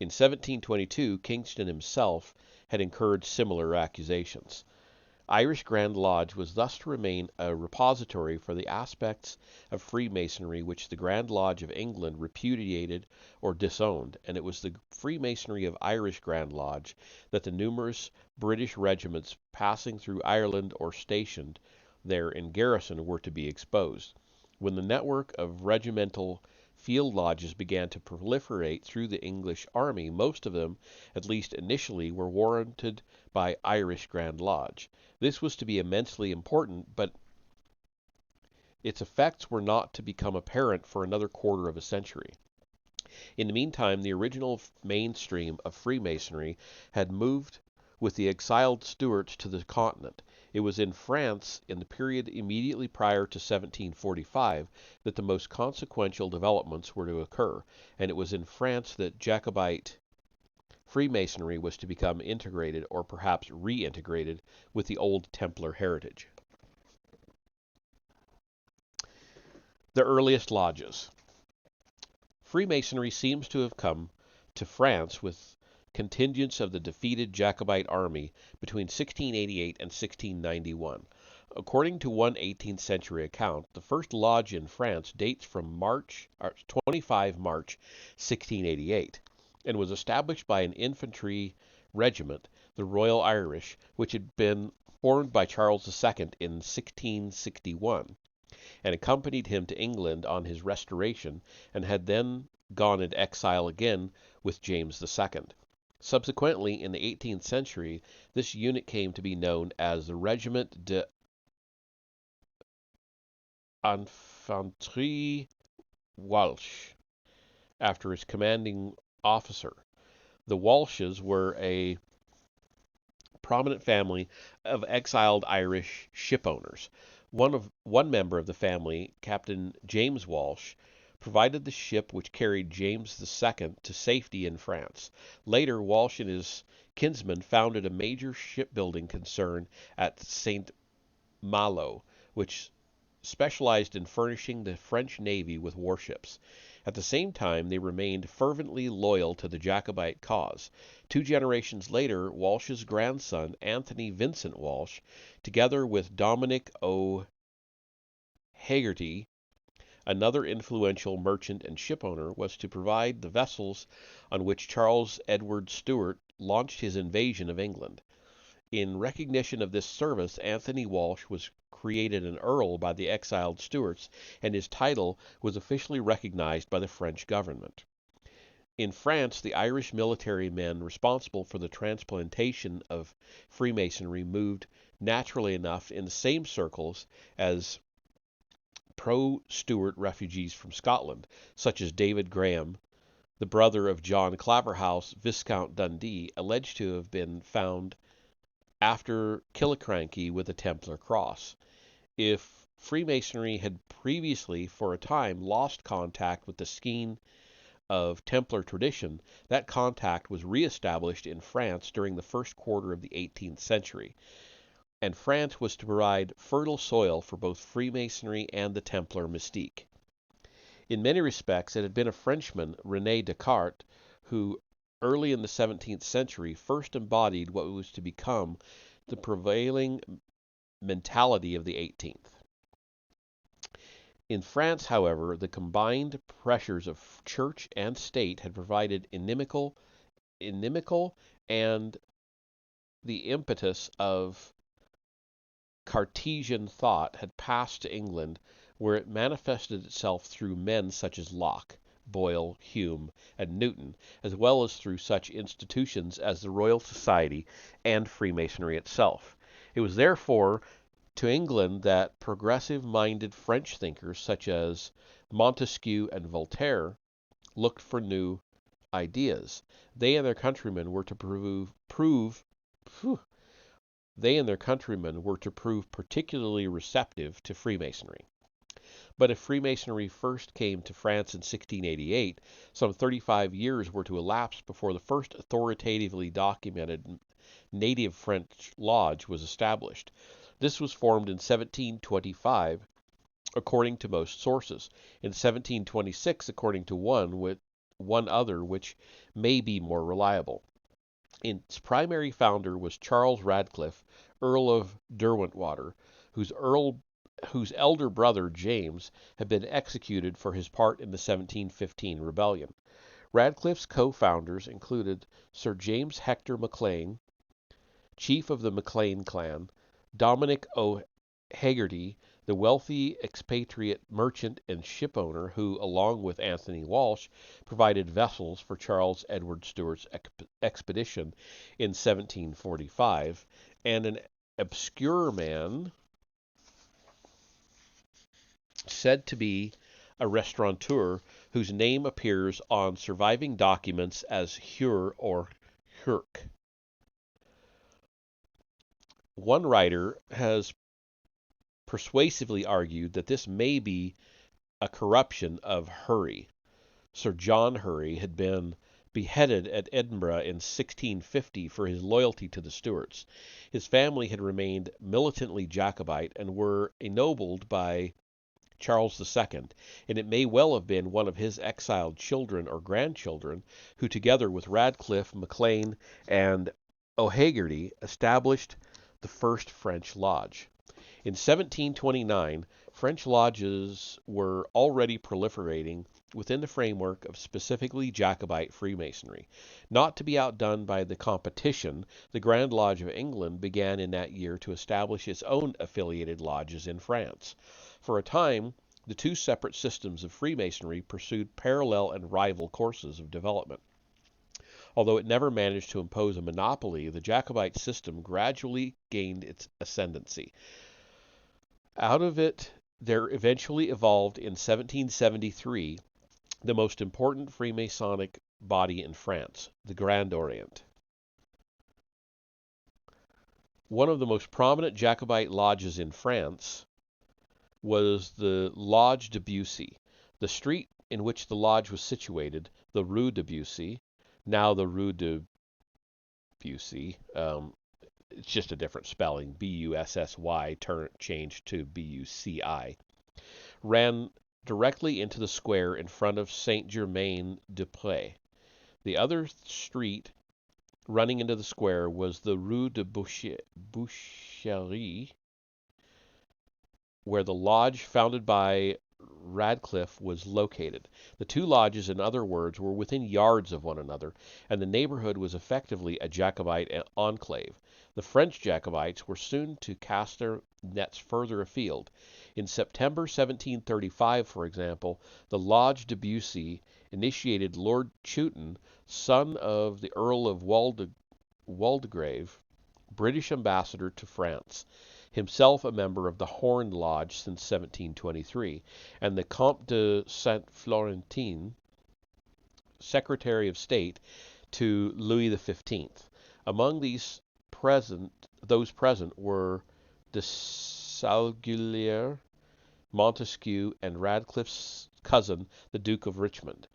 In 1722, Kingston himself had incurred similar accusations. Irish Grand Lodge was thus to remain a repository for the aspects of Freemasonry which the Grand Lodge of England repudiated or disowned, and it was the Freemasonry of Irish Grand Lodge that the numerous British regiments passing through Ireland or stationed there in garrison were to be exposed. When the network of regimental field lodges began to proliferate through the English army, most of them, at least initially, were warranted by Irish Grand Lodge. This was to be immensely important, but its effects were not to become apparent for another quarter of a century. In the meantime, the original mainstream of Freemasonry had moved with the exiled Stuarts to the continent. It was in France, in the period immediately prior to 1745, that the most consequential developments were to occur, and it was in France that Jacobite Freemasonry was to become integrated, or perhaps reintegrated, with the old Templar heritage. The earliest lodges. Freemasonry seems to have come to France with contingents of the defeated Jacobite army between 1688 and 1691. According to one 18th century account, the first lodge in France dates from 25 March 1688 and was established by an infantry regiment, the Royal Irish, which had been formed by Charles II in 1661 and accompanied him to England on his restoration, and had then gone into exile again with James II. Subsequently, in the 18th century, this unit came to be known as the Regiment d'Infanterie Walsh, after its commanding officer. The Walshes were a prominent family of exiled Irish shipowners. One member of the family, Captain James Walsh, provided the ship which carried James II to safety in France. Later, Walsh and his kinsmen founded a major shipbuilding concern at St. Malo, which specialized in furnishing the French Navy with warships. At the same time, they remained fervently loyal to the Jacobite cause. 2 generations later, Walsh's grandson, Anthony Vincent Walsh, together with Dominic O'Hagerty, another influential merchant and shipowner, was to provide the vessels on which Charles Edward Stuart launched his invasion of England. In recognition of this service, Anthony Walsh was created an earl by the exiled Stuarts, and his title was officially recognized by the French government. In France, the Irish military men responsible for the transplantation of Freemasonry moved naturally enough in the same circles as pro-Stuart refugees from Scotland, such as David Graham, the brother of John Claverhouse, Viscount Dundee, alleged to have been found after Killiecrankie with a Templar cross. If Freemasonry had previously, for a time, lost contact with the skein of Templar tradition, that contact was re-established in France during the first quarter of the 18th century, and France was to provide fertile soil for both Freemasonry and the Templar mystique. In many respects, it had been a Frenchman, René Descartes, who early in the 17th century first embodied what was to become the prevailing mentality of the 18th. In France, however, the combined pressures of church and state had provided inimical and the impetus of Cartesian thought had passed to England, where it manifested itself through men such as Locke, Boyle, Hume, and Newton, as well as through such institutions as the Royal Society and Freemasonry itself. It was therefore to England that progressive-minded French thinkers such as Montesquieu and Voltaire looked for new ideas. They and their countrymen were to prove particularly receptive to Freemasonry. But if Freemasonry first came to France in 1688, some 35 years were to elapse before the first authoritatively documented native French lodge was established. This was formed in 1725, according to most sources. In 1726, according to one other which may be more reliable. Its primary founder was Charles Radcliffe, Earl of Derwentwater, whose elder brother, James, had been executed for his part in the 1715 rebellion. Radcliffe's co-founders included Sir James Hector Maclean, chief of the Maclean clan, Dominic O'Hagerty, the wealthy expatriate merchant and shipowner who, along with Anthony Walsh, provided vessels for Charles Edward Stuart's expedition in 1745, and an obscure man said to be a restaurateur whose name appears on surviving documents as Hure or Hurk. One writer has persuasively argued that this may be a corruption of Hurry. Sir John Hurry had been beheaded at Edinburgh in 1650 for his loyalty to the Stuarts. His family had remained militantly Jacobite and were ennobled by Charles II, and it may well have been one of his exiled children or grandchildren who, together with Radcliffe, Maclean, and O'Hagerty, established the first French lodge. In 1729, French lodges were already proliferating within the framework of specifically Jacobite Freemasonry. Not to be outdone by the competition, the Grand Lodge of England began in that year to establish its own affiliated lodges in France. For a time, the two separate systems of Freemasonry pursued parallel and rival courses of development. Although it never managed to impose a monopoly, the Jacobite system gradually gained its ascendancy. Out of it, there eventually evolved in 1773 the most important Freemasonic body in France, the Grand Orient. One of the most prominent Jacobite lodges in France was the Lodge de Bussy. The street in which the lodge was situated, the Rue de Bussy, now the Rue de Bussy, it's just a different spelling, B-U-S-S-Y, changed to B-U-C-I, ran directly into the square in front of Saint-Germain-des-Prés. The other street running into the square was the Rue de Boucherie, where the lodge founded by Radcliffe was located. The two lodges, in other words, were within yards of one another, and the neighborhood was effectively a Jacobite enclave. The French Jacobites were soon to cast their nets further afield. In September 1735, for example, the Lodge de Bussy initiated Lord Chewton, son of the Earl of Waldegrave, British ambassador to France, himself a member of the Horn Lodge since 1723, and the Comte de Saint-Florentin, Secretary of State to Louis XV. Among those present were de Salgulier, Montesquieu, and Radcliffe's cousin, the Duke of Richmond.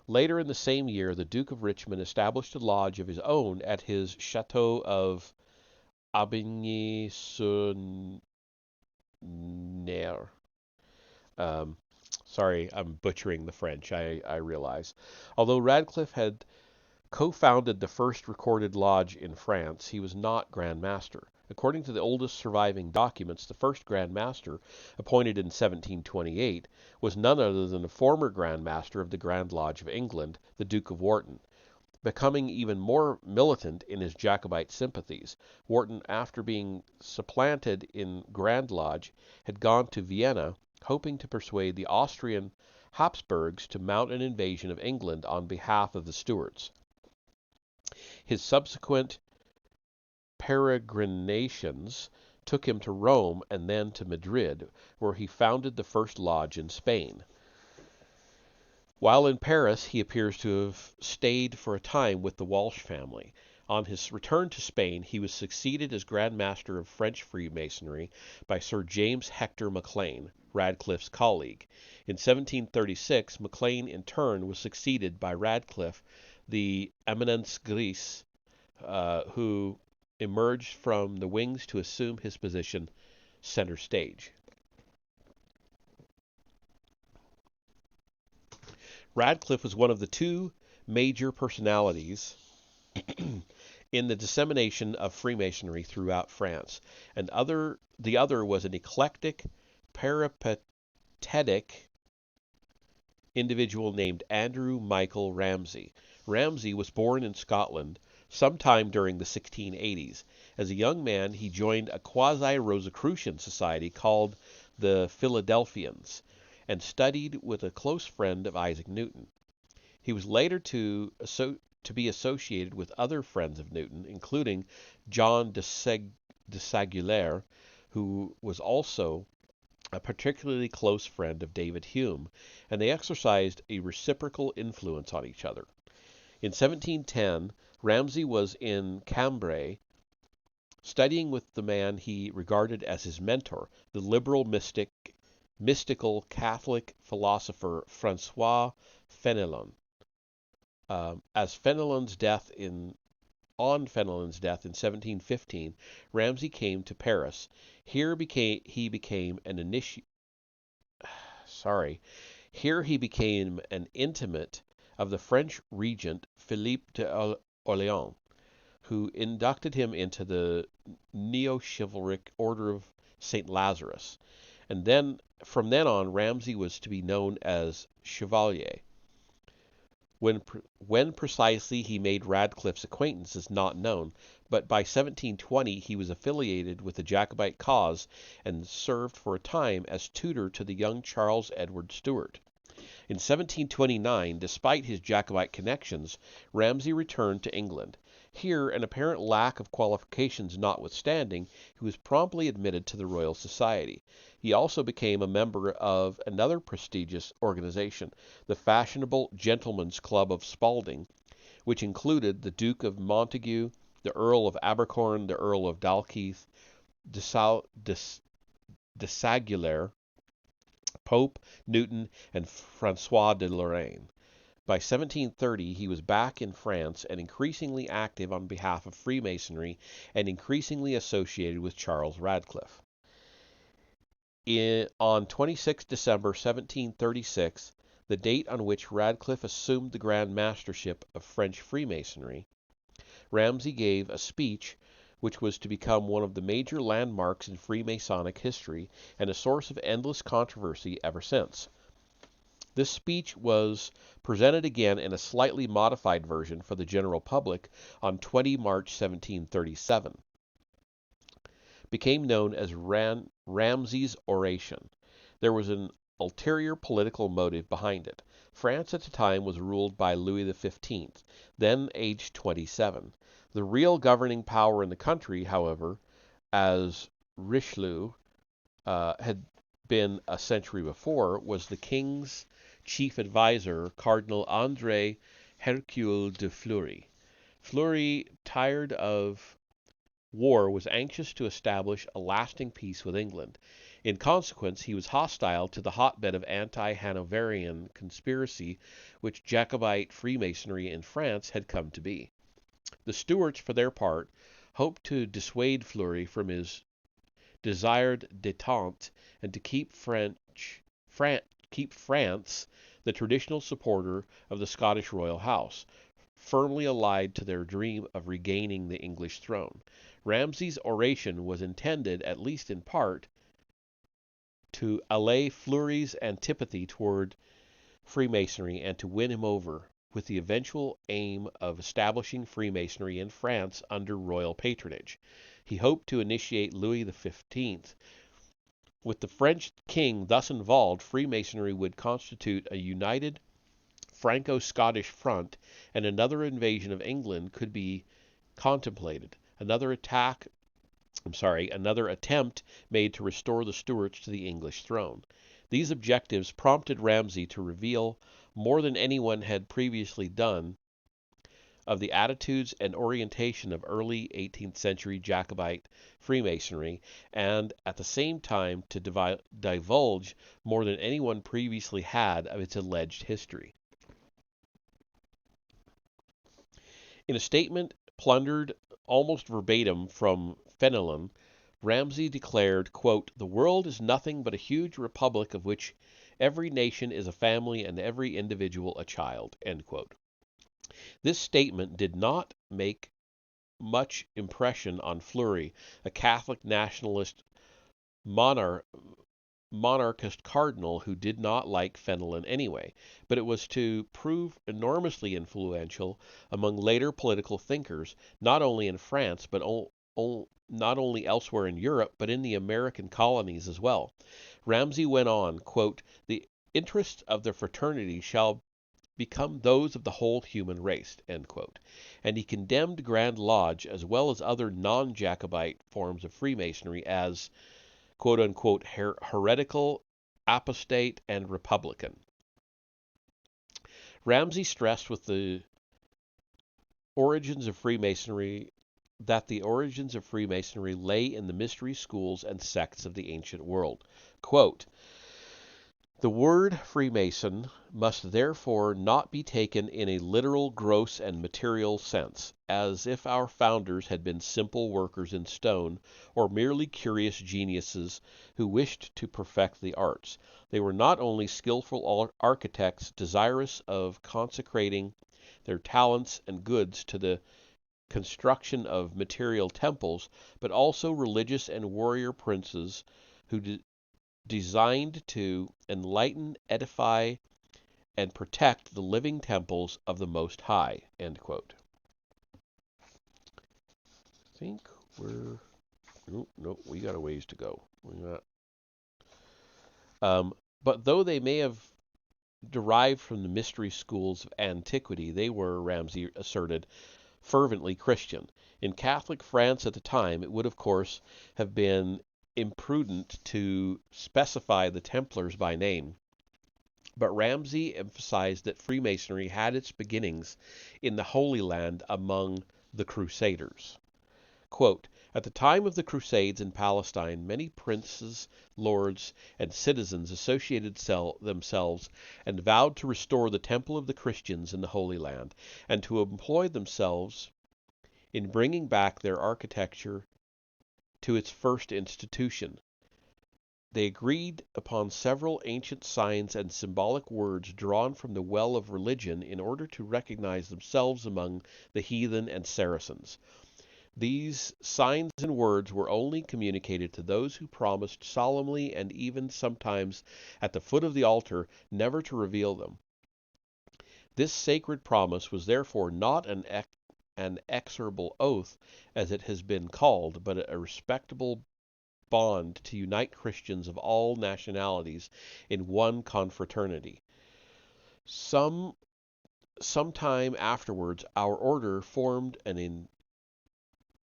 Later in the same year, the Duke of Richmond established a lodge of his own at his chateau of Aubigny-sur-Ner. Sorry, I'm butchering the French, I realize. Although Radcliffe had co-founded the first recorded lodge in France, he was not Grand Master. According to the oldest surviving documents, the first Grand Master, appointed in 1728, was none other than a former Grand Master of the Grand Lodge of England, the Duke of Wharton. Becoming even more militant in his Jacobite sympathies, Wharton, after being supplanted in Grand Lodge, had gone to Vienna, hoping to persuade the Austrian Habsburgs to mount an invasion of England on behalf of the Stuarts. His subsequent peregrinations took him to Rome and then to Madrid, where he founded the first lodge in Spain. While in Paris, he appears to have stayed for a time with the Walsh family. On his return to Spain, he was succeeded as Grand Master of French Freemasonry by Sir James Hector Maclean, Radcliffe's colleague. In 1736, Maclean in turn was succeeded by Radcliffe, the Eminence Grise, who emerged from the wings to assume his position center stage. Radcliffe was one of the two major personalities in the dissemination of Freemasonry throughout France, and the other was an eclectic, peripatetic individual named Andrew Michael Ramsay. Ramsay was born in Scotland sometime during the 1680s. As a young man, he joined a quasi-Rosicrucian society called the Philadelphians, and studied with a close friend of Isaac Newton. He was later to be associated with other friends of Newton, including John de Sagulaire, who was also a particularly close friend of David Hume, and they exercised a reciprocal influence on each other. In 1710, Ramsay was in Cambrai, studying with the man he regarded as his mentor, the liberal mystical Catholic philosopher Francois Fenelon. As Fenelon's death in On Fenelon's death in 1715, Ramsay came to Paris. He became an intimate of the French regent Philippe d'Orléans, who inducted him into the neo-chivalric Order of St. Lazarus. And then, from then on, Ramsay was to be known as Chevalier. When precisely he made Radcliffe's acquaintance is not known, but by 1720 he was affiliated with the Jacobite cause and served for a time as tutor to the young Charles Edward Stuart. In 1729, despite his Jacobite connections, Ramsay returned to England. Here, an apparent lack of qualifications notwithstanding, he was promptly admitted to the Royal Society. He also became a member of another prestigious organization, the Fashionable Gentlemen's Club of Spalding, which included the Duke of Montague, the Earl of Abercorn, the Earl of Dalkeith, de Saguier, Pope, Newton, and Francois de Lorraine. By 1730 he was back in France and increasingly active on behalf of Freemasonry and increasingly associated with Charles Radcliffe. On 26 December 1736, the date on which Radcliffe assumed the Grand Mastership of French Freemasonry, Ramsay gave a speech which was to become one of the major landmarks in Freemasonic history and a source of endless controversy ever since. This speech was presented again in a slightly modified version for the general public on 20 March 1737. Became known as Ramsay's Oration. There was an ulterior political motive behind it. France at the time was ruled by Louis XV, then aged 27. The real governing power in the country, however, as Richelieu had been a century before, was the king's chief advisor, Cardinal André Hercule de Fleury. Fleury, tired of war, was anxious to establish a lasting peace with England. In consequence, he was hostile to the hotbed of anti-Hanoverian conspiracy which Jacobite Freemasonry in France had come to be. The Stuarts, for their part, hoped to dissuade Fleury from his desired détente and to keep France the traditional supporter of the Scottish royal house, firmly allied to their dream of regaining the English throne. Ramsay's oration was intended, at least in part, to allay Fleury's antipathy toward Freemasonry and to win him over, with the eventual aim of establishing Freemasonry in France under royal patronage. He hoped to initiate Louis XV. With the French king thus involved, Freemasonry would constitute a united Franco-Scottish front, and another invasion of England could be contemplated. Another attempt made to restore the Stuarts to the English throne. These objectives prompted Ramsay to reveal, more than anyone had previously done, of the attitudes and orientation of early 18th century Jacobite Freemasonry, and at the same time to divulge more than anyone previously had of its alleged history. In a statement plundered almost verbatim from Fenelon, Ramsay declared, quote, "The world is nothing but a huge republic of which every nation is a family and every individual a child," end quote. This statement did not make much impression on Fleury, a Catholic nationalist monarchist cardinal who did not like Fenelon anyway, but it was to prove enormously influential among later political thinkers, not only in France, but not only elsewhere in Europe, but in the American colonies as well. Ramsay went on, quote, "The interests of the fraternity shall become those of the whole human race," end quote. And he condemned Grand Lodge as well as other non-Jacobite forms of Freemasonry as, quote-unquote heretical, apostate, and republican. Ramsay stressed with the origins of Freemasonry that the origins of Freemasonry lay in the mystery schools and sects of the ancient world. Quote, the word Freemason must therefore not be taken in a literal, gross, and material sense, as if our founders had been simple workers in stone, or merely curious geniuses who wished to perfect the arts. They were not only skillful architects desirous of consecrating their talents and goods to the construction of material temples, but also religious and warrior princes who designed to enlighten, edify, and protect the living temples of the Most High. End quote. I think we're... No, we got a ways to go. But though they may have derived from the mystery schools of antiquity, they were, Ramsay asserted, fervently Christian. In Catholic France at the time, it would, of course, have been imprudent to specify the Templars by name, but Ramsay emphasized that Freemasonry had its beginnings in the Holy Land among the Crusaders. Quote, at the time of the Crusades in Palestine, many princes, lords, and citizens associated themselves and vowed to restore the temple of the Christians in the Holy Land, and to employ themselves in bringing back their architecture to its first institution. They agreed upon several ancient signs and symbolic words drawn from the well of religion in order to recognize themselves among the heathen and Saracens. These signs and words were only communicated to those who promised solemnly and even sometimes at the foot of the altar never to reveal them. This sacred promise was therefore not an exorable oath, as it has been called, but a respectable bond to unite Christians of all nationalities in one confraternity. Some time afterwards, our order formed an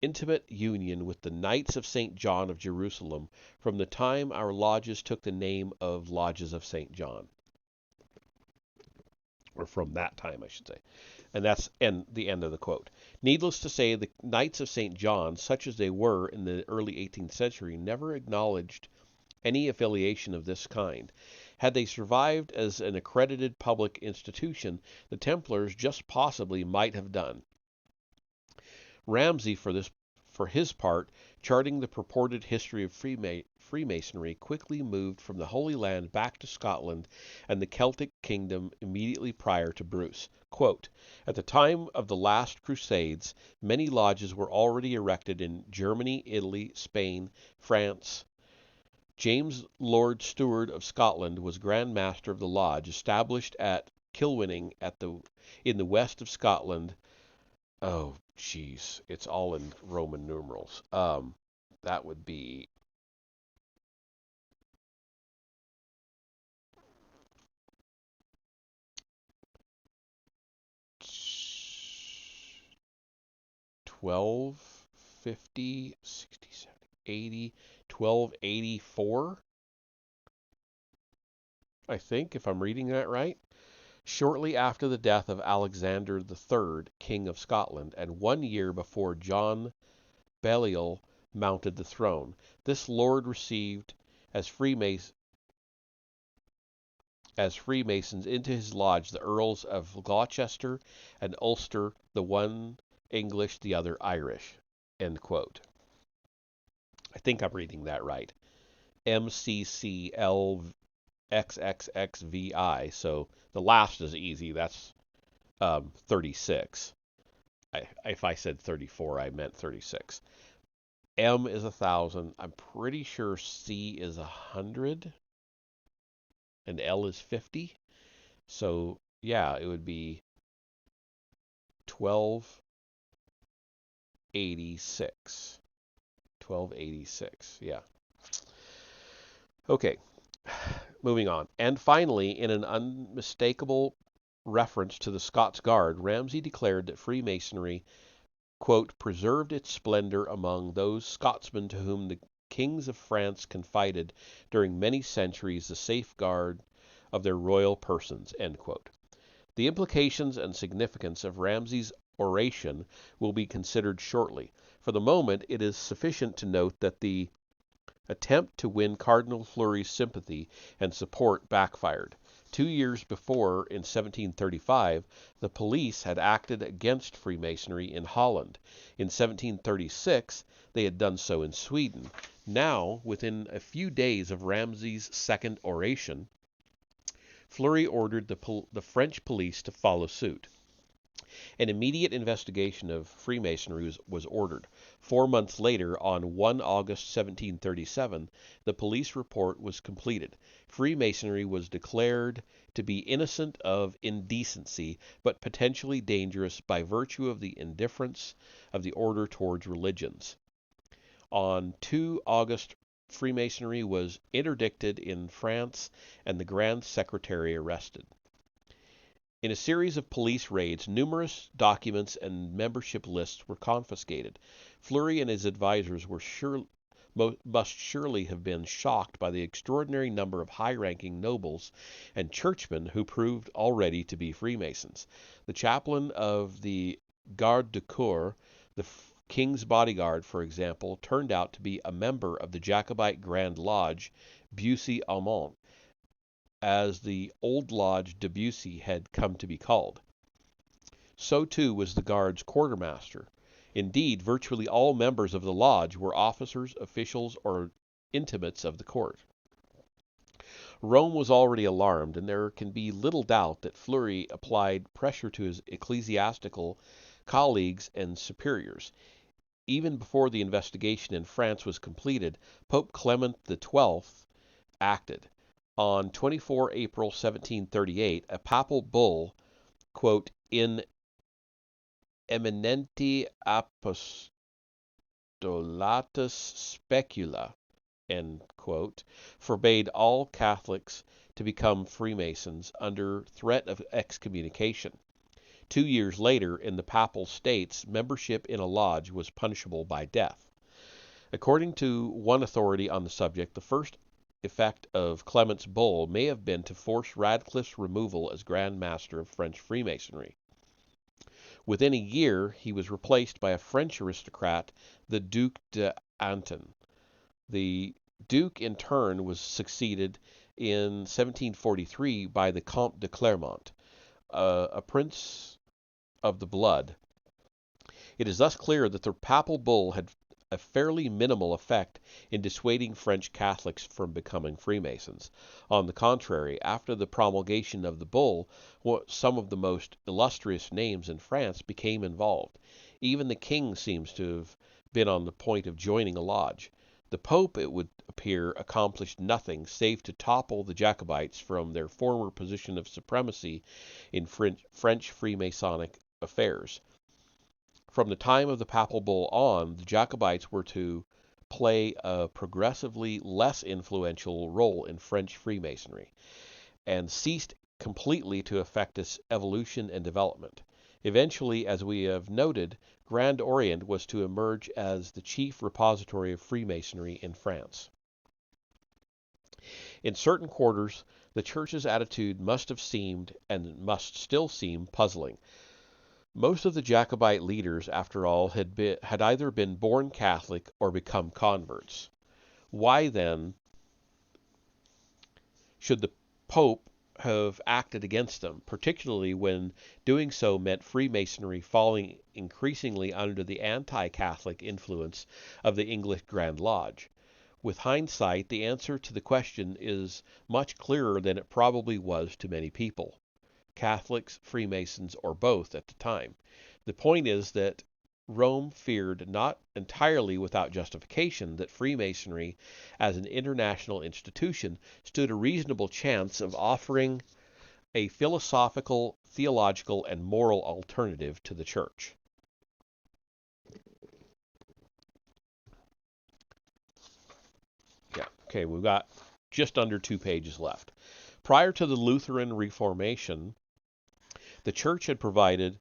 intimate union with the Knights of St. John of Jerusalem from the time our lodges took the name of Lodges of St. John. Or from that time, I should say. And that's the end of the quote. Needless to say, the Knights of St. John, such as they were in the early 18th century, never acknowledged any affiliation of this kind. Had they survived as an accredited public institution, the Templars just possibly might have done. Ramsay, for his part, charting the purported history of Freemasonry, quickly moved from the Holy Land back to Scotland and the Celtic kingdom immediately prior to Bruce. Quote, at the time of the last Crusades, many lodges were already erected in Germany, Italy, Spain, France. James Lord Steward of Scotland was Grand Master of the Lodge, established at Kilwinning in the west of Scotland. Oh, geez, it's all in Roman numerals. That would be $12.50, 60, 70, 80, 1284. I think, if I'm reading that right. Shortly after the death of Alexander III, King of Scotland, and 1 year before John Balliol mounted the throne, this lord received as Freemasons into his lodge the Earls of Gloucester and Ulster, the one English, the other Irish. End quote. I think I'm reading that right. MCCLXXXVI. So the last is easy. That's 36. If I said 34, I meant 36. M is 1,000. I'm pretty sure C is 100. And L is 50. So, yeah, it would be 1286. 1286, yeah. Okay, moving on. And finally, in an unmistakable reference to the Scots Guard, Ramsay declared that Freemasonry, quote, preserved its splendor among those Scotsmen to whom the kings of France confided during many centuries the safeguard of their royal persons." End quote. The implications and significance of Ramsay's oration will be considered shortly. For the moment, it is sufficient to note that the attempt to win Cardinal Fleury's sympathy and support backfired. 2 years before, in 1735, the police had acted against Freemasonry in Holland. In 1736, they had done so in Sweden. Now, within a few days of Ramsay's second oration, Fleury ordered the French police to follow suit. An immediate investigation of Freemasonry was ordered. 4 months later, on 1 August 1737, the police report was completed. Freemasonry was declared to be innocent of indecency, but potentially dangerous by virtue of the indifference of the order towards religions. On 2 August, Freemasonry was interdicted in France and the Grand Secretary arrested. In a series of police raids, numerous documents and membership lists were confiscated. Fleury and his advisors must surely have been shocked by the extraordinary number of high-ranking nobles and churchmen who proved already to be Freemasons. The chaplain of the Garde du Corps, the King's bodyguard, for example, turned out to be a member of the Jacobite Grand Lodge, Bussy-Aumont, as the Old Lodge Debussy had come to be called. So too was the Guard's quartermaster. Indeed, virtually all members of the lodge were officers, officials, or intimates of the court. Rome was already alarmed, and there can be little doubt that Fleury applied pressure to his ecclesiastical colleagues and superiors. Even before the investigation in France was completed, Pope Clement XII acted. On 24 April 1738, a papal bull, quote, "in eminenti apostolatus specula," end quote, forbade all Catholics to become Freemasons under threat of excommunication. 2 years later, in the Papal States, membership in a lodge was punishable by death. According to one authority on the subject, the first effect of Clement's bull may have been to force Radcliffe's removal as Grand Master of French Freemasonry. Within a year, he was replaced by a French aristocrat, the Duc d'Antin. The Duke, in turn, was succeeded in 1743 by the Comte de Clermont, a prince of the blood. It is thus clear that the papal bull had a fairly minimal effect in dissuading French Catholics from becoming Freemasons. On the contrary, after the promulgation of the bull, some of the most illustrious names in France became involved. Even the king seems to have been on the point of joining a lodge. The Pope, it would appear, accomplished nothing save to topple the Jacobites from their former position of supremacy in French Freemasonic affairs. From the time of the papal bull on, the Jacobites were to play a progressively less influential role in French Freemasonry, and ceased completely to affect its evolution and development. Eventually, as we have noted, Grand Orient was to emerge as the chief repository of Freemasonry in France. In certain quarters, the Church's attitude must have seemed, and must still seem, puzzling. Most of the Jacobite leaders, after all, had either been born Catholic or become converts. Why, then, should the Pope have acted against them, particularly when doing so meant Freemasonry falling increasingly under the anti-Catholic influence of the English Grand Lodge? With hindsight, the answer to the question is much clearer than it probably was to many people. Catholics, Freemasons, or both at the time. The point is that Rome feared, not entirely without justification, that Freemasonry, as an international institution, stood a reasonable chance of offering a philosophical, theological, and moral alternative to the Church. Yeah, okay, we've got just under 2 pages left. Prior to the Lutheran Reformation, the Church had provided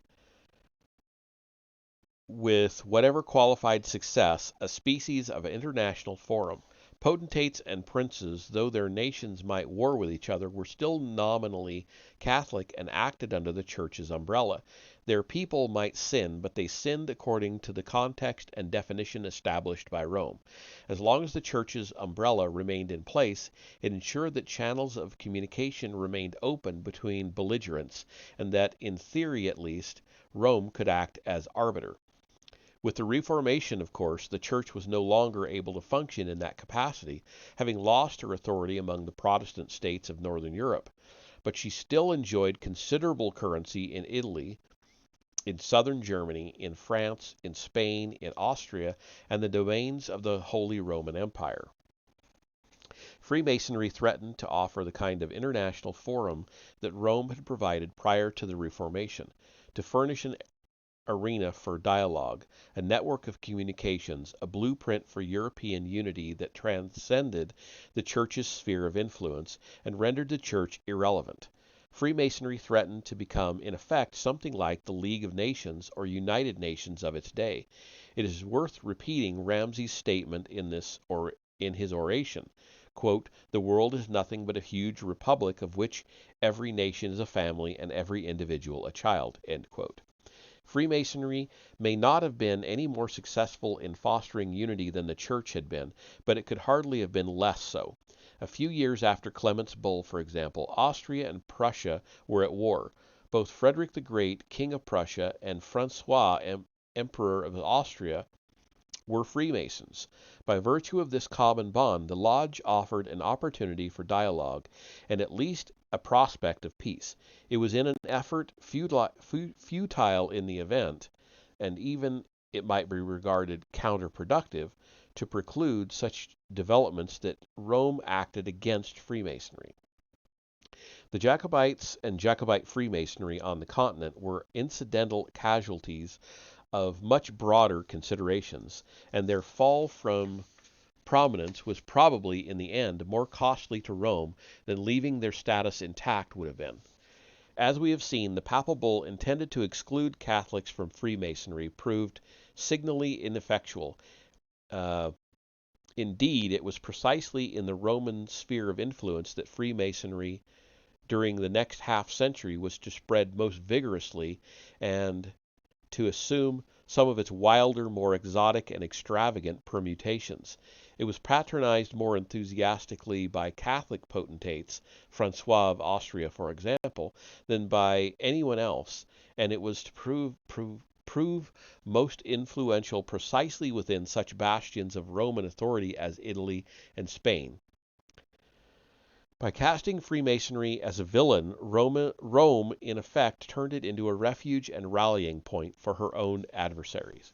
with whatever qualified success, a species of international forum. Potentates and princes, though their nations might war with each other, were still nominally Catholic and acted under the Church's umbrella. Their people might sin, but they sinned according to the context and definition established by Rome. As long as the Church's umbrella remained in place, it ensured that channels of communication remained open between belligerents, and that, in theory at least, Rome could act as arbiter. With the Reformation, of course, the Church was no longer able to function in that capacity, having lost her authority among the Protestant states of northern Europe. But she still enjoyed considerable currency in Italy, in southern Germany, in France, in Spain, in Austria, and the domains of the Holy Roman Empire. Freemasonry threatened to offer the kind of international forum that Rome had provided prior to the Reformation, to furnish an arena for dialogue, a network of communications, a blueprint for European unity that transcended the Church's sphere of influence and rendered the Church irrelevant. Freemasonry threatened to become, in effect, something like the League of Nations or United Nations of its day. It is worth repeating Ramsay's statement in his oration. Quote, "The world is nothing but a huge republic of which every nation is a family and every individual a child." End quote. Freemasonry may not have been any more successful in fostering unity than the Church had been, but it could hardly have been less so. A few years after Clement's Bull, for example, Austria and Prussia were at war. Both Frederick the Great, King of Prussia, and Francois, Emperor of Austria, were Freemasons. By virtue of this common bond, the lodge offered an opportunity for dialogue, and at least a prospect of peace. It was in an effort futile in the event, and even, it might be regarded, counterproductive, to preclude such developments that Rome acted against Freemasonry. The Jacobites and Jacobite Freemasonry on the continent were incidental casualties of much broader considerations, and their fall from prominence was probably, in the end, more costly to Rome than leaving their status intact would have been. As we have seen, the papal bull intended to exclude Catholics from Freemasonry proved signally ineffectual. Indeed, it was precisely in the Roman sphere of influence that Freemasonry during the next half century was to spread most vigorously and to assume some of its wilder, more exotic and extravagant permutations. It was patronized more enthusiastically by Catholic potentates, Francois of Austria, for example, than by anyone else, and it was to prove most influential precisely within such bastions of Roman authority as Italy and Spain. By casting Freemasonry as a villain, Rome, in effect, turned it into a refuge and rallying point for her own adversaries.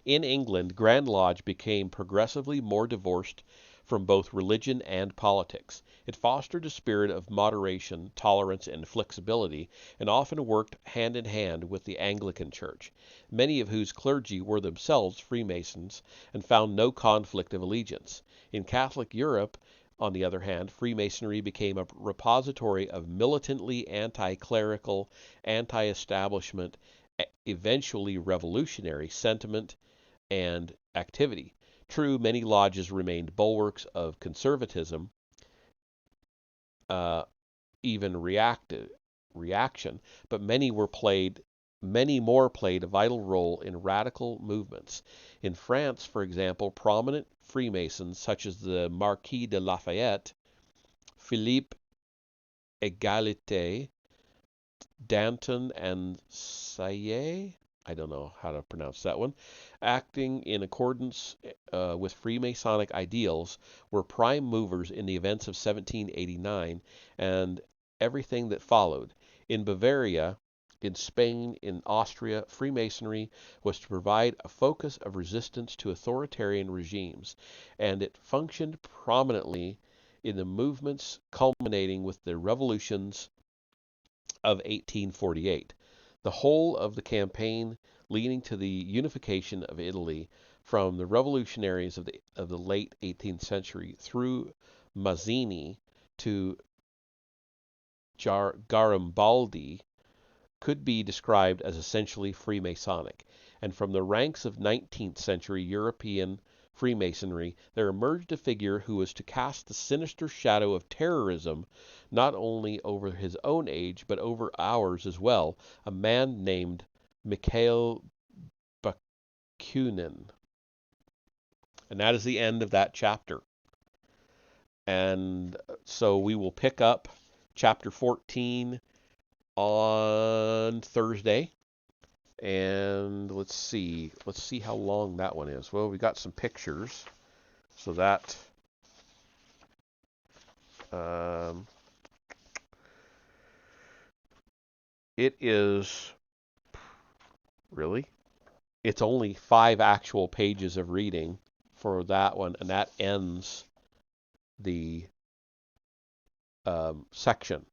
In England, Grand Lodge became progressively more divorced from both religion and politics. It fostered a spirit of moderation, tolerance, and flexibility, and often worked hand in hand with the Anglican Church, many of whose clergy were themselves Freemasons and found no conflict of allegiance. In Catholic Europe, on the other hand, Freemasonry became a repository of militantly anti-clerical, anti-establishment, eventually revolutionary sentiment and activity. True, many lodges remained bulwarks of conservatism, even reaction, but many more played a vital role in radical movements. In France, for example, prominent Freemasons such as the Marquis de Lafayette, Philippe Égalité, Danton, and Saillet, I don't know how to pronounce that one, acting in accordance with Freemasonic ideals, were prime movers in the events of 1789 and everything that followed. In Bavaria, in Spain, in Austria, Freemasonry was to provide a focus of resistance to authoritarian regimes, and it functioned prominently in the movements culminating with the revolutions of 1848. The whole of the campaign leading to the unification of Italy from the revolutionaries of the late 18th century through Mazzini to Garibaldi could be described as essentially Freemasonic. and from the ranks of 19th century European Freemasonry there emerged a figure who was to cast the sinister shadow of terrorism not only over his own age but over ours as well, a man named Mikhail Bakunin. And that is the end of that chapter. And so we will pick up chapter 14 on Thursday. And let's see how long that one is. Well, we got some pictures. So that it is really, it's only 5 actual pages of reading for that one, and that ends the section.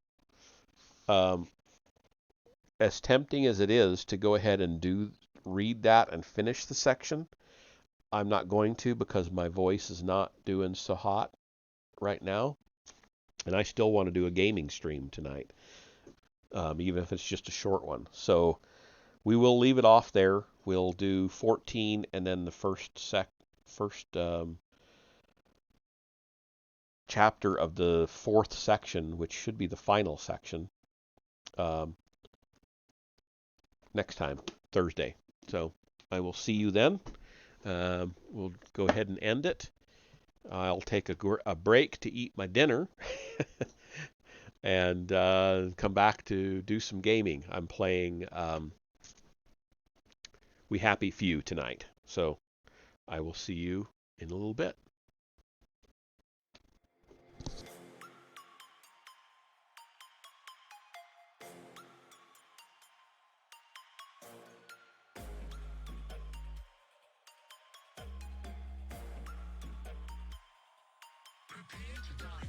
As tempting as it is to go ahead and read that and finish the section, I'm not going to because my voice is not doing so hot right now, and I still want to do a gaming stream tonight, even if it's just a short one. So we will leave it off there. We'll do 14 and then the first chapter of the 4th section, which should be the final section, next time, Thursday. So I will see you then. We'll go ahead and end it. I'll take a break to eat my dinner and come back to do some gaming. I'm playing We Happy Few tonight. So I will see you in a little bit. Prepare to die.